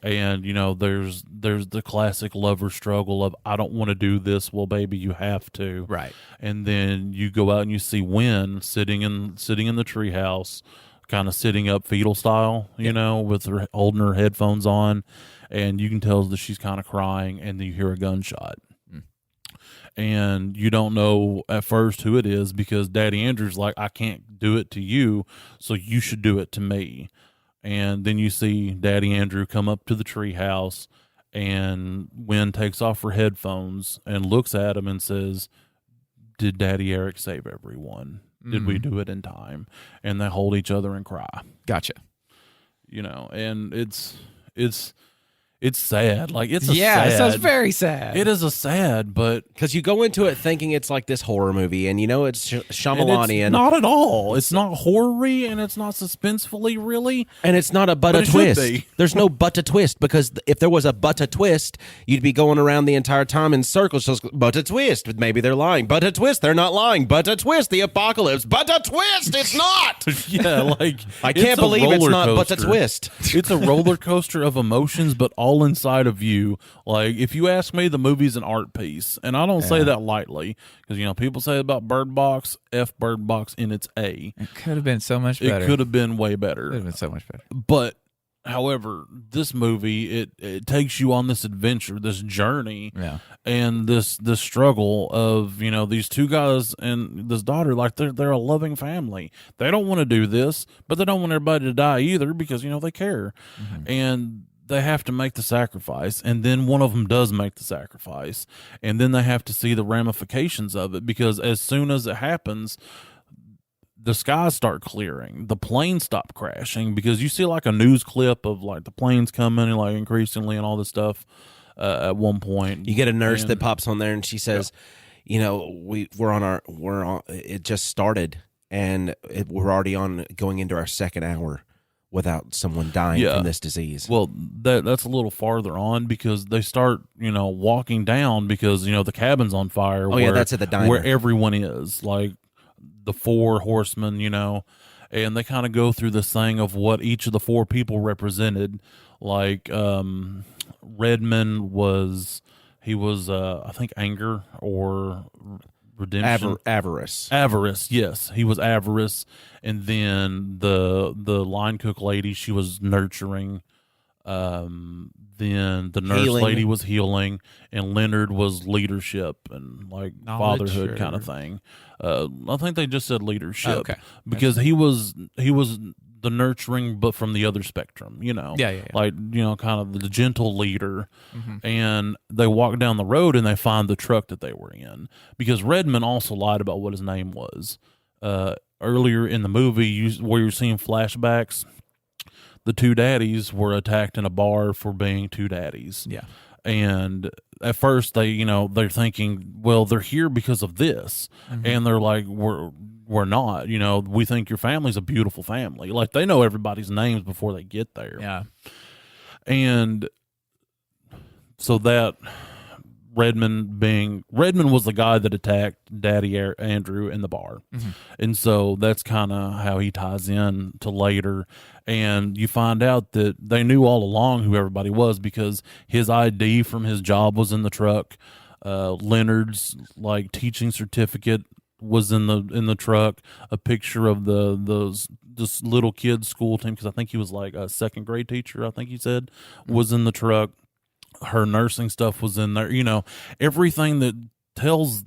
And, you know, there's the classic lover struggle of, I don't want to do this. Well, baby, you have to. Right. And then you go out and you see Wynn sitting in the treehouse, kind of sitting up fetal style, you know, with her holding her headphones on, and you can tell that she's kind of crying, and then you hear a gunshot. And you don't know at first who it is, because Daddy Andrew's like, I can't do it to you, so you should do it to me. And then you see Daddy Andrew come up to the treehouse, and Wynn takes off her headphones and looks at him and says, did Daddy Eric save everyone? Did we do it in time? And they hold each other and cry. Gotcha. You know, and it's sad. Like, it's It sounds very sad. It is a sad, but Because you go into it thinking it's like this horror movie, and you know it's Shyamalanian. it's not at all. It's not horror-y, and it's not suspensefully, really. And it's not a But Butta it should twist. be. There's no Butta twist, because if there was a Butta twist, you'd be going around the entire time in circles. Just Butta twist. Maybe they're lying. Butta twist. They're not lying. Butta twist. The apocalypse. Butta twist. It's not. Yeah, like, I can't believe it's not Butta twist. It's a roller coaster of emotions, but all inside of you. Like, if you ask me, the movie's an art piece, and I don't say that lightly, because, you know, people say about Bird Box, F Bird Box in its A. It could have been so much better. It could have been way better. Could have been so much better. But However, this movie it takes you on this adventure, this journey, Yeah. and this struggle of these two guys and this daughter. Like they're a loving family. They don't want to do this, but they don't want everybody to die either because they care, and they have to make the sacrifice. And then one of them does make the sacrifice, and then they have to see the ramifications of it because as soon as it happens, the skies start clearing, the planes stop crashing because you see like a news clip of like the planes coming and like increasingly and all this stuff. At one point, you get a nurse that pops on there and she says, it just started and we're already going into our second hour without someone dying from this disease. Well, that's a little farther on because they start, walking down because, the cabin's on fire. Yeah, that's at the diner. Where everyone is, like the four horsemen, and they kind of go through this thing of what each of the four people represented. Like Redmond was I think anger or redemption. Avarice, yes. He was avarice. And then the line cook lady, she was nurturing. Then the nurse lady was healing, and Leonard was leadership and like fatherhood kind of thing. I think they just said leadership because he was the nurturing, but from the other spectrum, like kind of the gentle leader. And they walk down the road and they find the truck that they were in because Redmond also lied about what his name was. Earlier in the movie, where you're seeing flashbacks, the two daddies were attacked in a bar for being two daddies. Yeah. And at first they're thinking, well, they're here because of this. And they're like, we're not, we think your family's a beautiful family. Like they know everybody's names before they get there. Yeah. And so that Redmond was the guy that attacked Daddy Andrew in the bar. And so that's kind of how he ties in to later. And you find out that they knew all along who everybody was because his ID from his job was in the truck. Leonard's like teaching certificate was in the truck. A picture of this little kid's school team, because I think he was like a second grade teacher, I think he said, was in the truck. Her nursing stuff was in there. Everything that tells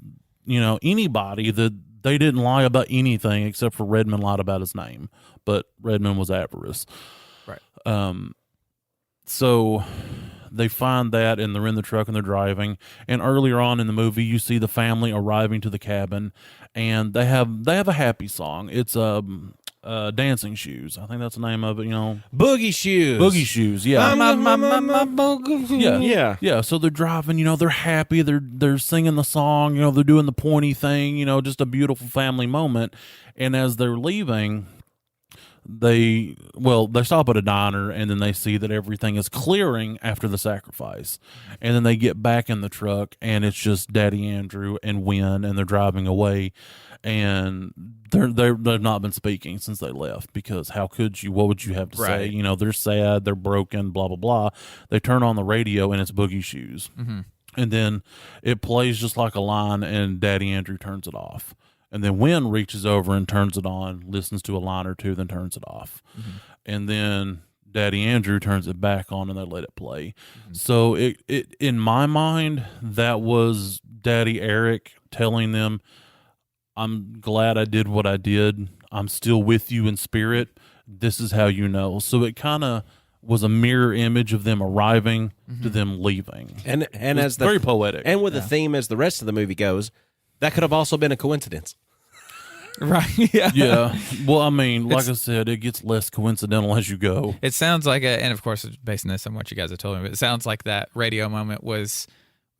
anybody that they didn't lie about anything except for Redmond lied about his name, but Redmond was avarice. Right. So they find that and they're in the truck and they're driving. And earlier on in the movie, you see the family arriving to the cabin, and they have a happy song. It's Dancing Shoes. I think that's the name of it, Boogie Shoes. Boogie Shoes, yeah. Yeah. So they're driving, they're happy, they're singing the song, they're doing the pointy thing, just a beautiful family moment. And as they're leaving, they stop at a diner and then they see that everything is clearing after the sacrifice. And then they get back in the truck and it's just Daddy Andrew and Wynn, and they're driving away. And they've not been speaking since they left because how could you? What would you have to say? They're sad, they're broken, blah, blah, blah. They turn on the radio and it's Boogie Shoes. And then it plays just like a line and Daddy Andrew turns it off. And then Wynn reaches over and turns it on, listens to a line or two, then turns it off. And then Daddy Andrew turns it back on and they let it play. So it in my mind, that was Daddy Eric telling them, I'm glad I did what I did. I'm still with you in spirit. This is how you know. So it kind of was a mirror image of them arriving to them leaving. And as very poetic. And with the theme as the rest of the movie goes, that could have also been a coincidence. Right. Yeah. Yeah. Well, I mean, like I said, it gets less coincidental as you go. It sounds like and of course, based on this on what you guys have told me, but it sounds like that radio moment was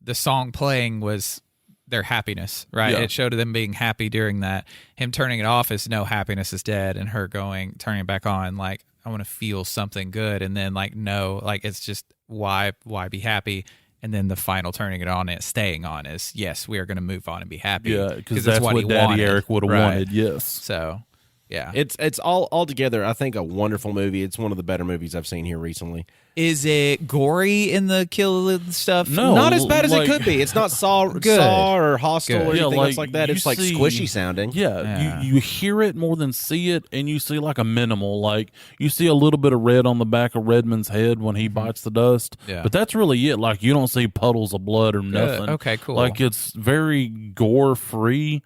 the song playing was their happiness, right? Yeah. It showed them being happy during that. Him turning it off is no, happiness is dead, and her turning it back on, like, I want to feel something good, and then like, no, like it's just why be happy? And then the final turning it on, staying on is, yes, we are going to move on and be happy. Yeah, because that's what Daddy wanted. Eric would have wanted, yes. So Yeah. It's all altogether, I think, a wonderful movie. It's one of the better movies I've seen here recently. Is it gory in the kill stuff? No. Not as bad as like- it could be. It's not Saw or Hostel Good. or Yeah, anything like, else like that. you It's like see- squishy sounding. Yeah, you hear it more than see it, and you see like a minimal. Like you see a little bit of red on the back of Redmond's head when he bites the dust. Yeah. But that's really it. Like you don't see puddles of blood or nothing. Okay, cool. Like it's very gore free.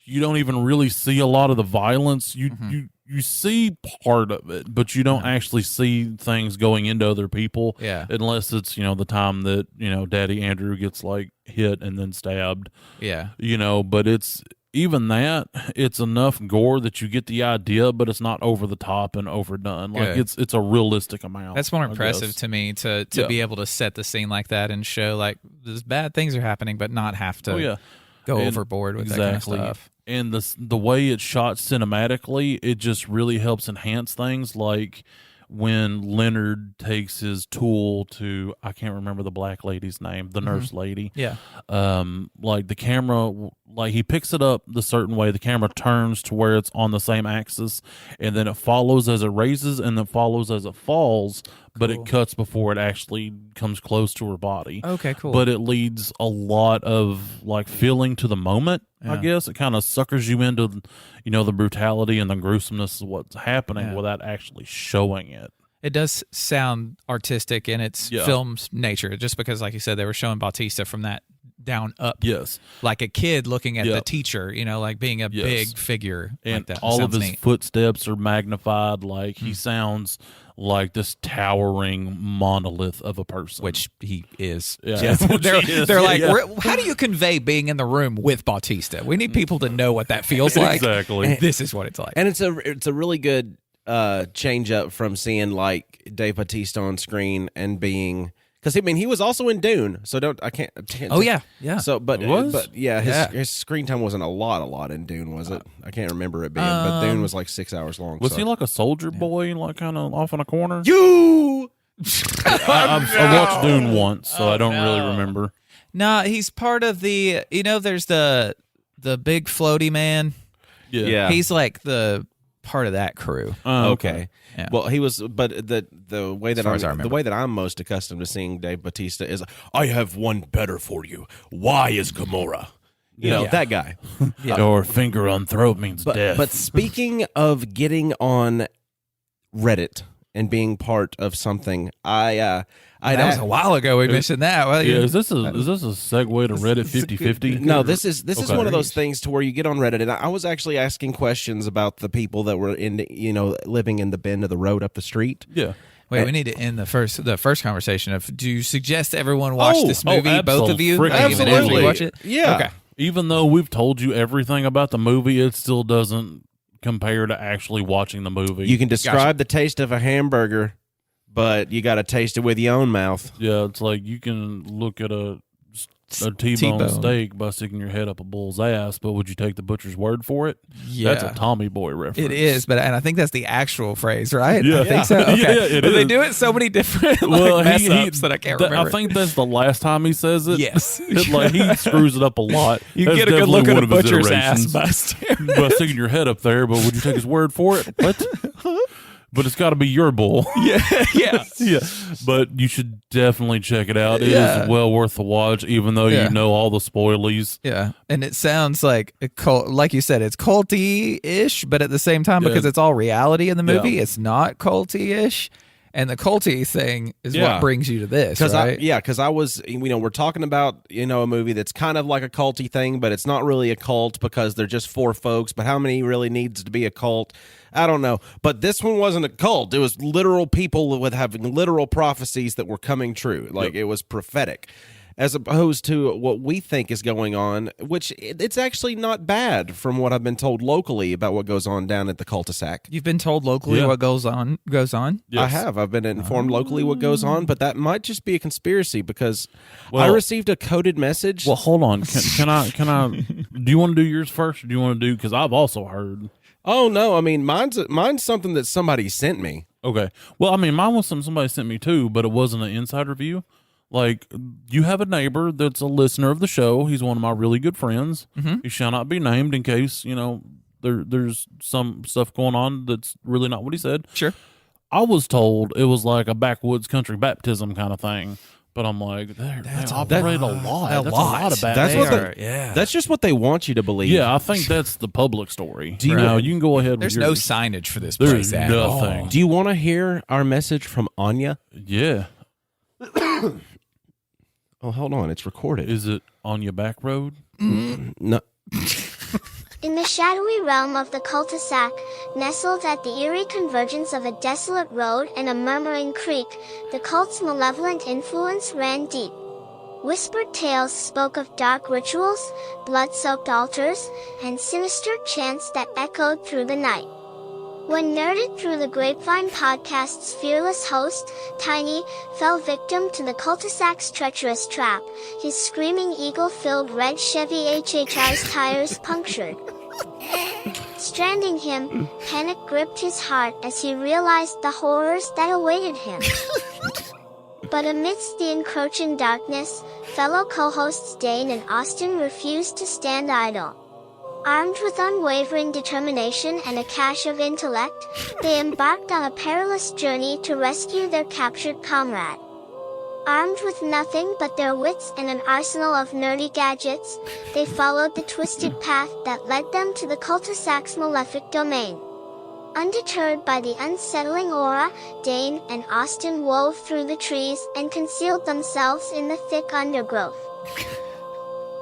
You don't even really see a lot of the violence. You see part of it, but you don't actually see things going into other people. Yeah. Unless it's, the time that, Daddy Andrew gets like hit and then stabbed. Yeah. But it's even that, it's enough gore that you get the idea, but it's not over the top and overdone. Like Good. it's a realistic amount. That's more I impressive guess. to me to Yeah. be able to set the scene like that and show like these bad things are happening, but not have to Oh yeah. go And- overboard with exactly. that kind of stuff. And the way it's shot cinematically, it just really helps enhance things. Like when Leonard takes his tool to, I can't remember the black lady's name, the nurse lady. Yeah. Like the camera, like he picks it up the certain way. The camera turns to where it's on the same axis, and then it follows as it raises, and then follows as it falls. But it cuts before it actually comes close to her body. Okay, cool. But it leads a lot of like feeling to the moment. I guess it kind of suckers you into, the brutality and the gruesomeness of what's happening without actually showing it. It does sound artistic in its film's nature, just because, like you said, they were showing Bautista from that down up. Yes. Like a kid looking at the teacher, like being a big figure. And like that. all of Sounds his neat. footsteps are magnified. Like he sounds like this towering monolith of a person. Which he is. Yeah. Which they're he is. they're like, Yeah. how do you convey being in the room with Bautista? We need people to know what that feels like. Exactly. This is what it's like. And it's a really good change up from seeing like Dave Bautista on screen and being, because he was also in Dune, so I can't Oh yeah, yeah. So but Was? but yeah, Yeah. his screen time wasn't a lot in Dune, was it? I can't remember it being, but Dune was like 6 hours long. Was so. he like a soldier boy, like kind of off in a corner? You? I watched Dune once, so I don't really remember. Nah, he's part of the. There's the big floaty man. Yeah. He's like the part of that crew. Okay. Yeah. Well, he was, but the way that far as I the remember. way that I'm most accustomed to seeing Dave Bautista is, I have one better for you. Why is Gamora? That guy. Or finger on throat means death. But speaking of getting on Reddit and being part of something, that was a while ago we mentioned that. Well, is this a segue to Reddit 50/50? No, this is Okay. one of those things to where you get on Reddit, and I was actually asking questions about the people that were living in the bend of the road up the street. Yeah. Wait, we need to end the first conversation of. Do you suggest everyone watch Oh, this movie? Both of you, abso-freaking even absolutely. after you watch it. Yeah. Okay. Even though we've told you everything about the movie, it still doesn't compare to actually watching the movie. You can describe the taste of a hamburger, but you got to taste it with your own mouth. Yeah, it's like you can look at a T-bone steak by sticking your head up a bull's ass, but would you take the butcher's word for it? Yeah. That's a Tommy Boy reference. It is, and I think that's the actual phrase, right? Yeah. I think so. Okay. Yeah, it but they is. do it so many different Well, mess ups that I can't remember. I think that's the last time he says it. Yes. Like he screws it up a lot. You That's get a good look at definitely a one of his butcher's ass iterations. by By sticking your head up there, but would you take his word for it? What? But it's got to be your bull. yeah. Yeah, but you should definitely check it out. It Yeah. is well worth the watch, even though Yeah. you know all the spoilies. Yeah, and it sounds like a cult, like you said, it's culty-ish, but at the same time, Yeah. because it's all reality in the movie, Yeah. it's not culty-ish. And the culty thing is Yeah. what brings you to this, Because right? because I was, we're talking about, a movie that's kind of like a culty thing, but it's not really a cult because they're just four folks. But how many really needs to be a cult? I don't know. But this one wasn't a cult. It was literal people with having literal prophecies that were coming true. Like it was prophetic. As opposed to what we think is going on, which it's actually not bad from what I've been told locally about what goes on down at the cul-de-sac. You've been told locally Yeah. what goes on. Yes. I have. I've been informed locally what goes on, but that might just be a conspiracy because I Well- received a coded message. Well, hold on. Can I? Do you want to do yours first, or do you want to do? Because I've also heard. Oh no! I mean, mine's something that somebody sent me. Okay. Well, I mean, mine was somebody sent me too, but it wasn't an inside review. Like, you have a neighbor that's a listener of the show. He's one of my really good friends. He shall not be named in case, there's some stuff going on that's really not what he said. Sure. I was told it was like a backwoods country baptism kind of thing. But I'm like, they operate a lot. That's a lot of bad. That's just what they want you to believe. Yeah, I think that's the public story. Now you can go ahead. There's no signage for this There's place at nothing. all. Do you want to hear our message from Anya? Yeah. Oh, hold on. It's recorded. Is it on your back road? No. In the shadowy realm of the cul-de-sac, nestled at the eerie convergence of a desolate road and a murmuring creek, the cult's malevolent influence ran deep. Whispered tales spoke of dark rituals, blood-soaked altars, and sinister chants that echoed through the night. When Nerded Through the Grapevine podcast's fearless host, Tiny, fell victim to the cul-de-sac's treacherous trap, his screaming eagle-filled red Chevy HHR's tires punctured. Stranding him, panic gripped his heart as he realized the horrors that awaited him. But amidst the encroaching darkness, fellow co-hosts Dane and Austin refused to stand idle. Armed with unwavering determination and a cache of intellect, they embarked on a perilous journey to rescue their captured comrade. Armed with nothing but their wits and an arsenal of nerdy gadgets, they followed the twisted path that led them to the cul-de-sac's malefic domain. Undeterred by the unsettling aura, Dane and Austin wove through the trees and concealed themselves in the thick undergrowth.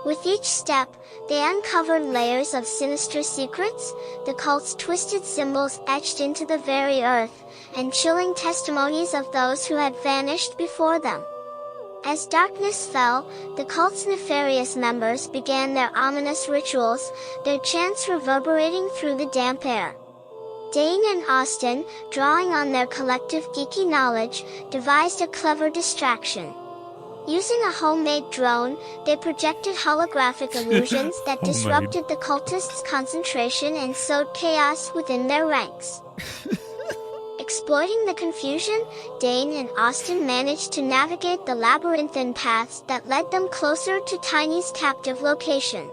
With each step, they uncovered layers of sinister secrets, the cult's twisted symbols etched into the very earth, and chilling testimonies of those who had vanished before them. As darkness fell, the cult's nefarious members began their ominous rituals, their chants reverberating through the damp air. Dane and Austin, drawing on their collective geeky knowledge, devised a clever distraction. Using a homemade drone, they projected holographic illusions that disrupted the cultists' concentration and sowed chaos within their ranks. Exploiting the confusion, Dane and Austin managed to navigate the labyrinthine paths that led them closer to Tiny's captive location.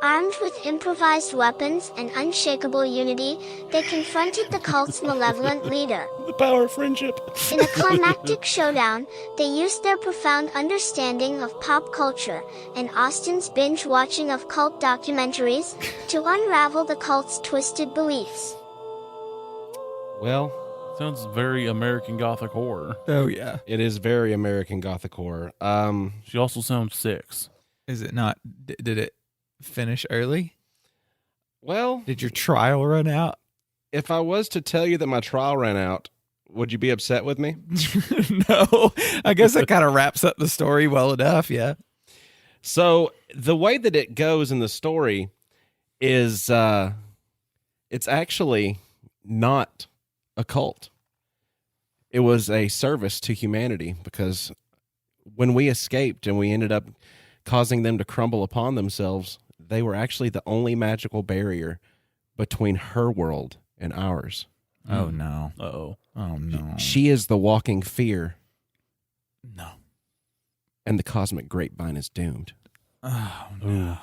Armed with improvised weapons and unshakable unity, they confronted the cult's malevolent leader. The power of friendship. In a climactic showdown, they used their profound understanding of pop culture and Austin's binge-watching of cult documentaries to unravel the cult's twisted beliefs. Well, sounds very American Gothic horror. Oh, yeah. it is very American Gothic horror. She also sounds 6. Is it not? Did it finish early? Well, Did your trial run out? if I was to tell you that my trial ran out, would you be upset with me? No. I guess that kind of wraps up the story well enough, yeah. So the way that it goes in the story is it's actually not a cult. It was a service to humanity, because when we escaped and we ended up causing them to crumble upon themselves, they were actually the only magical barrier between her world and ours. Oh, no. Uh-oh. Oh, no. She is the walking fear, No. and the cosmic grapevine is doomed. Oh, no.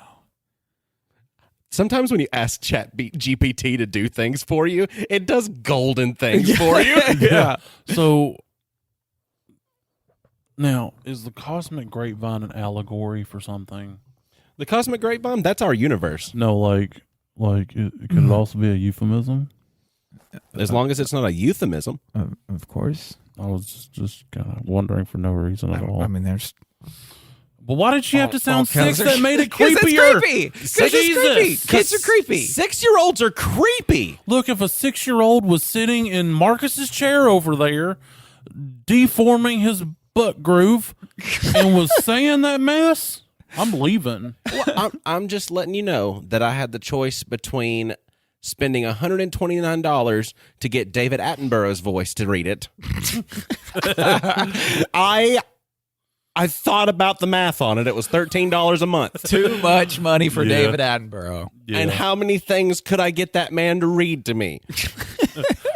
Sometimes when you ask GPT to do things for you, it does golden things for you. Yeah. So now, is the cosmic grapevine an allegory for something? The cosmic grapevine, that's our universe. No, like could it also be a euphemism? As long as it's not a euphemism. Of course. I was just kind of wondering for no reason at all. I mean, there's... Well, why did she have to sound kinds 6? of- That made it 'Cause creepier. it's creepy. 'Cause it's creepy. Kids are creepy. 6-year-olds are creepy. Look, if a 6-year-old was sitting in Marcus's chair over there, deforming his butt groove, and was saying that mess, I'm leaving. Well, I'm just letting you know that I had the choice between spending $129 to get David Attenborough's voice to read it. I thought about the math on it. It was $13 a month. Too much money for Yeah. David Attenborough. Yeah. And how many things could I get that man to read to me?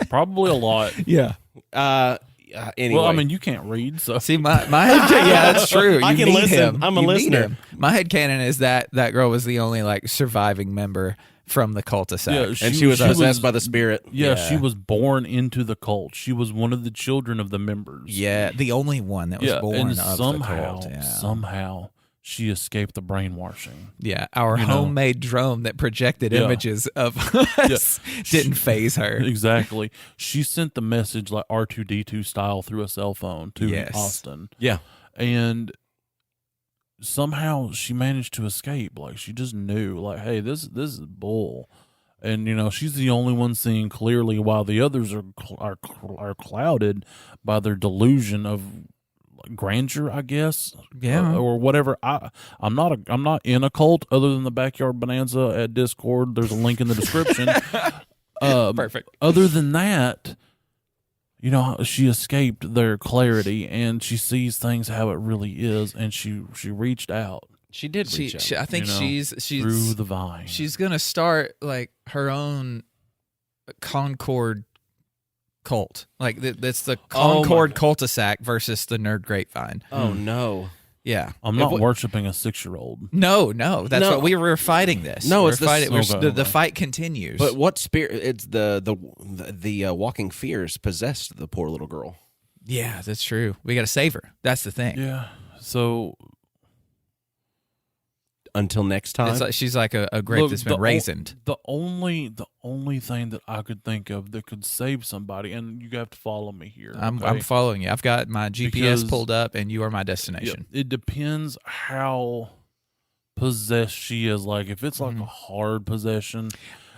Probably a lot. Yeah. Anyway. Well, I mean, you can't read, so See, my head, yeah, that's true. I You can need listen. him. I'm a You need listener. him. My headcanon is that girl was the only like surviving member from the cul-de-sac. Yeah, And she was possessed by the spirit. Yeah, she was born into the cult. She was one of the children of the members. Yeah, the only one that was born and of somehow, the cult. Yeah. somehow she escaped the brainwashing. Yeah, our homemade drone that projected images of us didn't phase her. Exactly. She sent the message like R2D2 style through a cell phone to Austin. Yeah. And somehow she managed to escape. Like, she just knew, like, hey, this is bull. And she's the only one seeing clearly, while the others are clouded by their delusion of grandeur, I guess. Or whatever. I'm not in a cult other than the Backyard Bonanza at Discord. There's a link in the description. Perfect. Other than that, she escaped their clarity, and she sees things how it really is, and she reached out. She did reach out. I think she's through the vine. She's gonna start like her own Concord cult. Like that's the Concord cul-de-sac versus the Nerd Grapevine. Oh no. Yeah, I'm not worshiping a 6-year-old. No, that's what we were fighting. This. No, it's the fight continues. But what spirit? It's the walking fears possessed the poor little girl. Yeah, that's true. We got to save her. That's the thing. Yeah. So until next time, it's like she's like a grape that's been raisined. The only thing that I could think of that could save somebody, and you have to follow me here. I'm following you. I've got my GPS pulled up, and you are my destination. It depends how possessed she is. Like, if it's like a hard possession,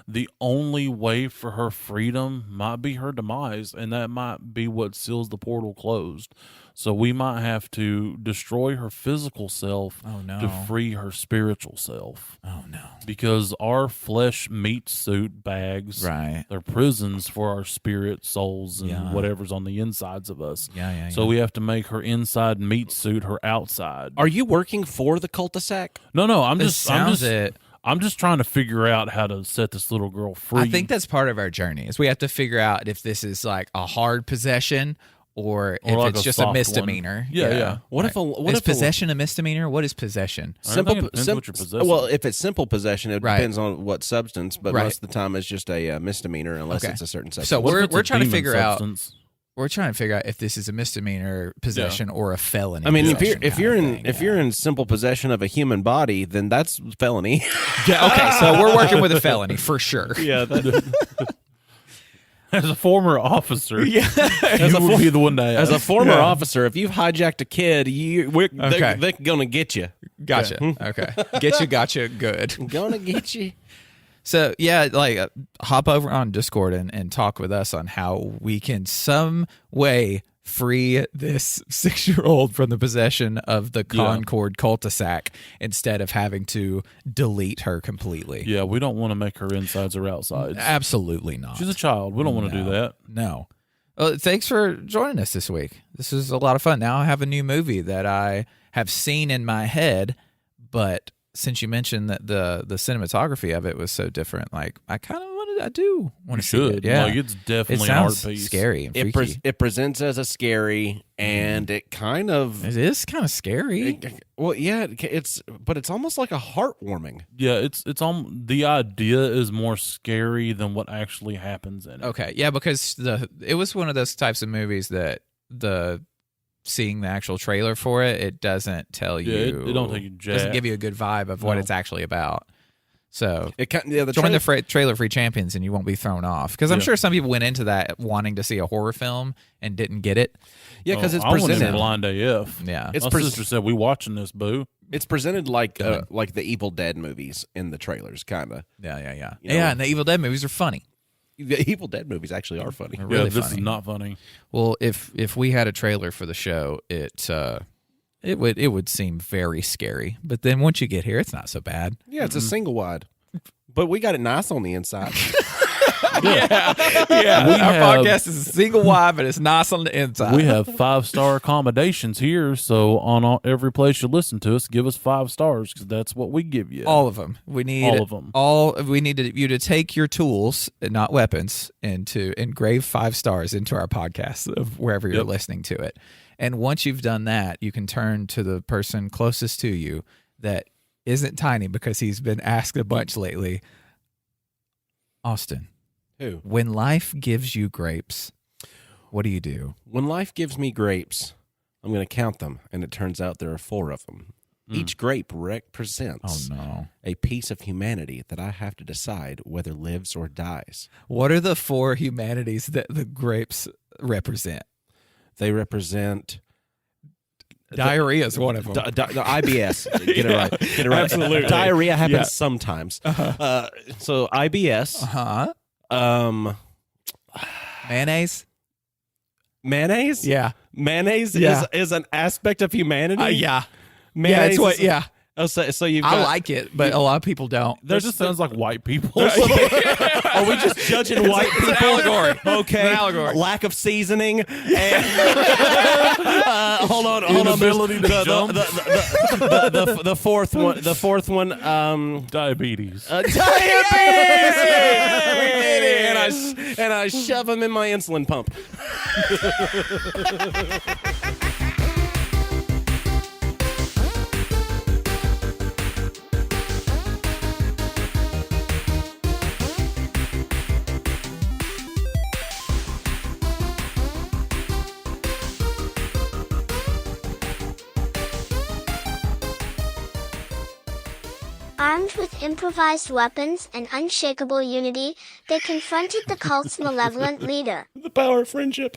the only way for her freedom might be her demise, and that might be what seals the portal closed. So we might have to destroy her physical self to free her spiritual self. Oh, no. Because our flesh meat suit bags, they're prisons for our spirit, souls, and whatever's on the insides of us. So we have to make her inside meat suit her outside. Are you working for the cul-de-sac? No, I'm just trying to figure out how to set this little girl free. I think that's part of our journey, is we have to figure out if this is like a hard possession or if like it's just a misdemeanor. Yeah. What is possession a misdemeanor? What is possession? What you're possessing. Well, if it's simple possession, it depends on what substance, but most of the time it's just a misdemeanor unless it's a certain substance. So we're trying to figure substance? We're trying to figure out if this is a misdemeanor possession or a felony. I mean, possession if you're in simple possession of a human body, then that's felony. Okay, so we're working with a felony for sure. Yeah. As a former officer, you would be the one to ask. As a former officer, if you've hijacked a kid, they're going to get you. Gotcha. Okay. Gotcha. Good. Gonna get you. So, hop over on Discord and talk with us on how we can some way free this 6-year-old from the possession of the Concord cul-de-sac instead of having to delete her completely. Yeah, we don't want to make her insides or outsides. Absolutely not. She's a child. We don't want to do that. No. Well, thanks for joining us this week. This is a lot of fun. Now I have a new movie that I have seen in my head, but since you mentioned that the cinematography of it was so different, like I do want to see it. Yeah, like it's definitely it an art sounds piece. Scary and freaky. It presents as a scary, and it is kind of scary. It's almost like a heartwarming. Yeah, it's the idea is more scary than what actually happens in it. Okay, yeah, because it was one of those types of movies that seeing the actual trailer for it doesn't tell you. It don't take you jack. Doesn't give you a good vibe of what it's actually about. So join the the trailer-free champions, and you won't be thrown off. Because I'm sure some people went into that wanting to see a horror film and didn't get it. Yeah, because it's I went in presented blind AF. Yeah, My sister said, "We watching this, boo." It's presented like the Evil Dead movies in the trailers, kind of. Yeah. And the Evil Dead movies are funny. The Evil Dead movies actually are funny. They're really this funny. is not funny. Well, if we had a trailer for the show, it would seem very scary. But then once you get here, it's not so bad. Yeah, it's a single wide, but we got it nice on the inside. Yeah. Our podcast is a single wide, but it's nice on the inside. We have 5-star accommodations here, so on every place you listen to us, give us 5 stars because that's what we give you. All of them. We need all of them. We need you to take your tools, not weapons, and to engrave 5 stars into our podcast of wherever you're listening to it. And once you've done that, you can turn to the person closest to you that isn't Tiny because he's been asked a bunch lately. Austin, Who? when life gives you grapes, what do you do? When life gives me grapes, I'm going to count them, and it turns out there are 4 of them. Each grape represents a piece of humanity that I have to decide whether lives or dies. What are the 4 humanities that the grapes represent? They represent Diarrhea is one of them. IBS. Get it right. Get it right. Absolutely. Diarrhea happens Yeah. sometimes. So IBS. Mayonnaise? Mayonnaise? Yeah. Mayonnaise Yeah. is an aspect of humanity? Yeah. Mayonnaise Yeah, it's what, is- yeah. Oh, so you've got... I like it, but a lot of people don't. That just sounds like white people. Are we just judging white people? It's an allegory. Okay. It's an allegory. Lack of seasoning. And, hold on. Inability to The- jump. The fourth one. The fourth one. Diabetes. Diabetes. And I shove them in my insulin pump. Armed with improvised weapons and unshakable unity, they confronted the cult's malevolent leader. The power of friendship.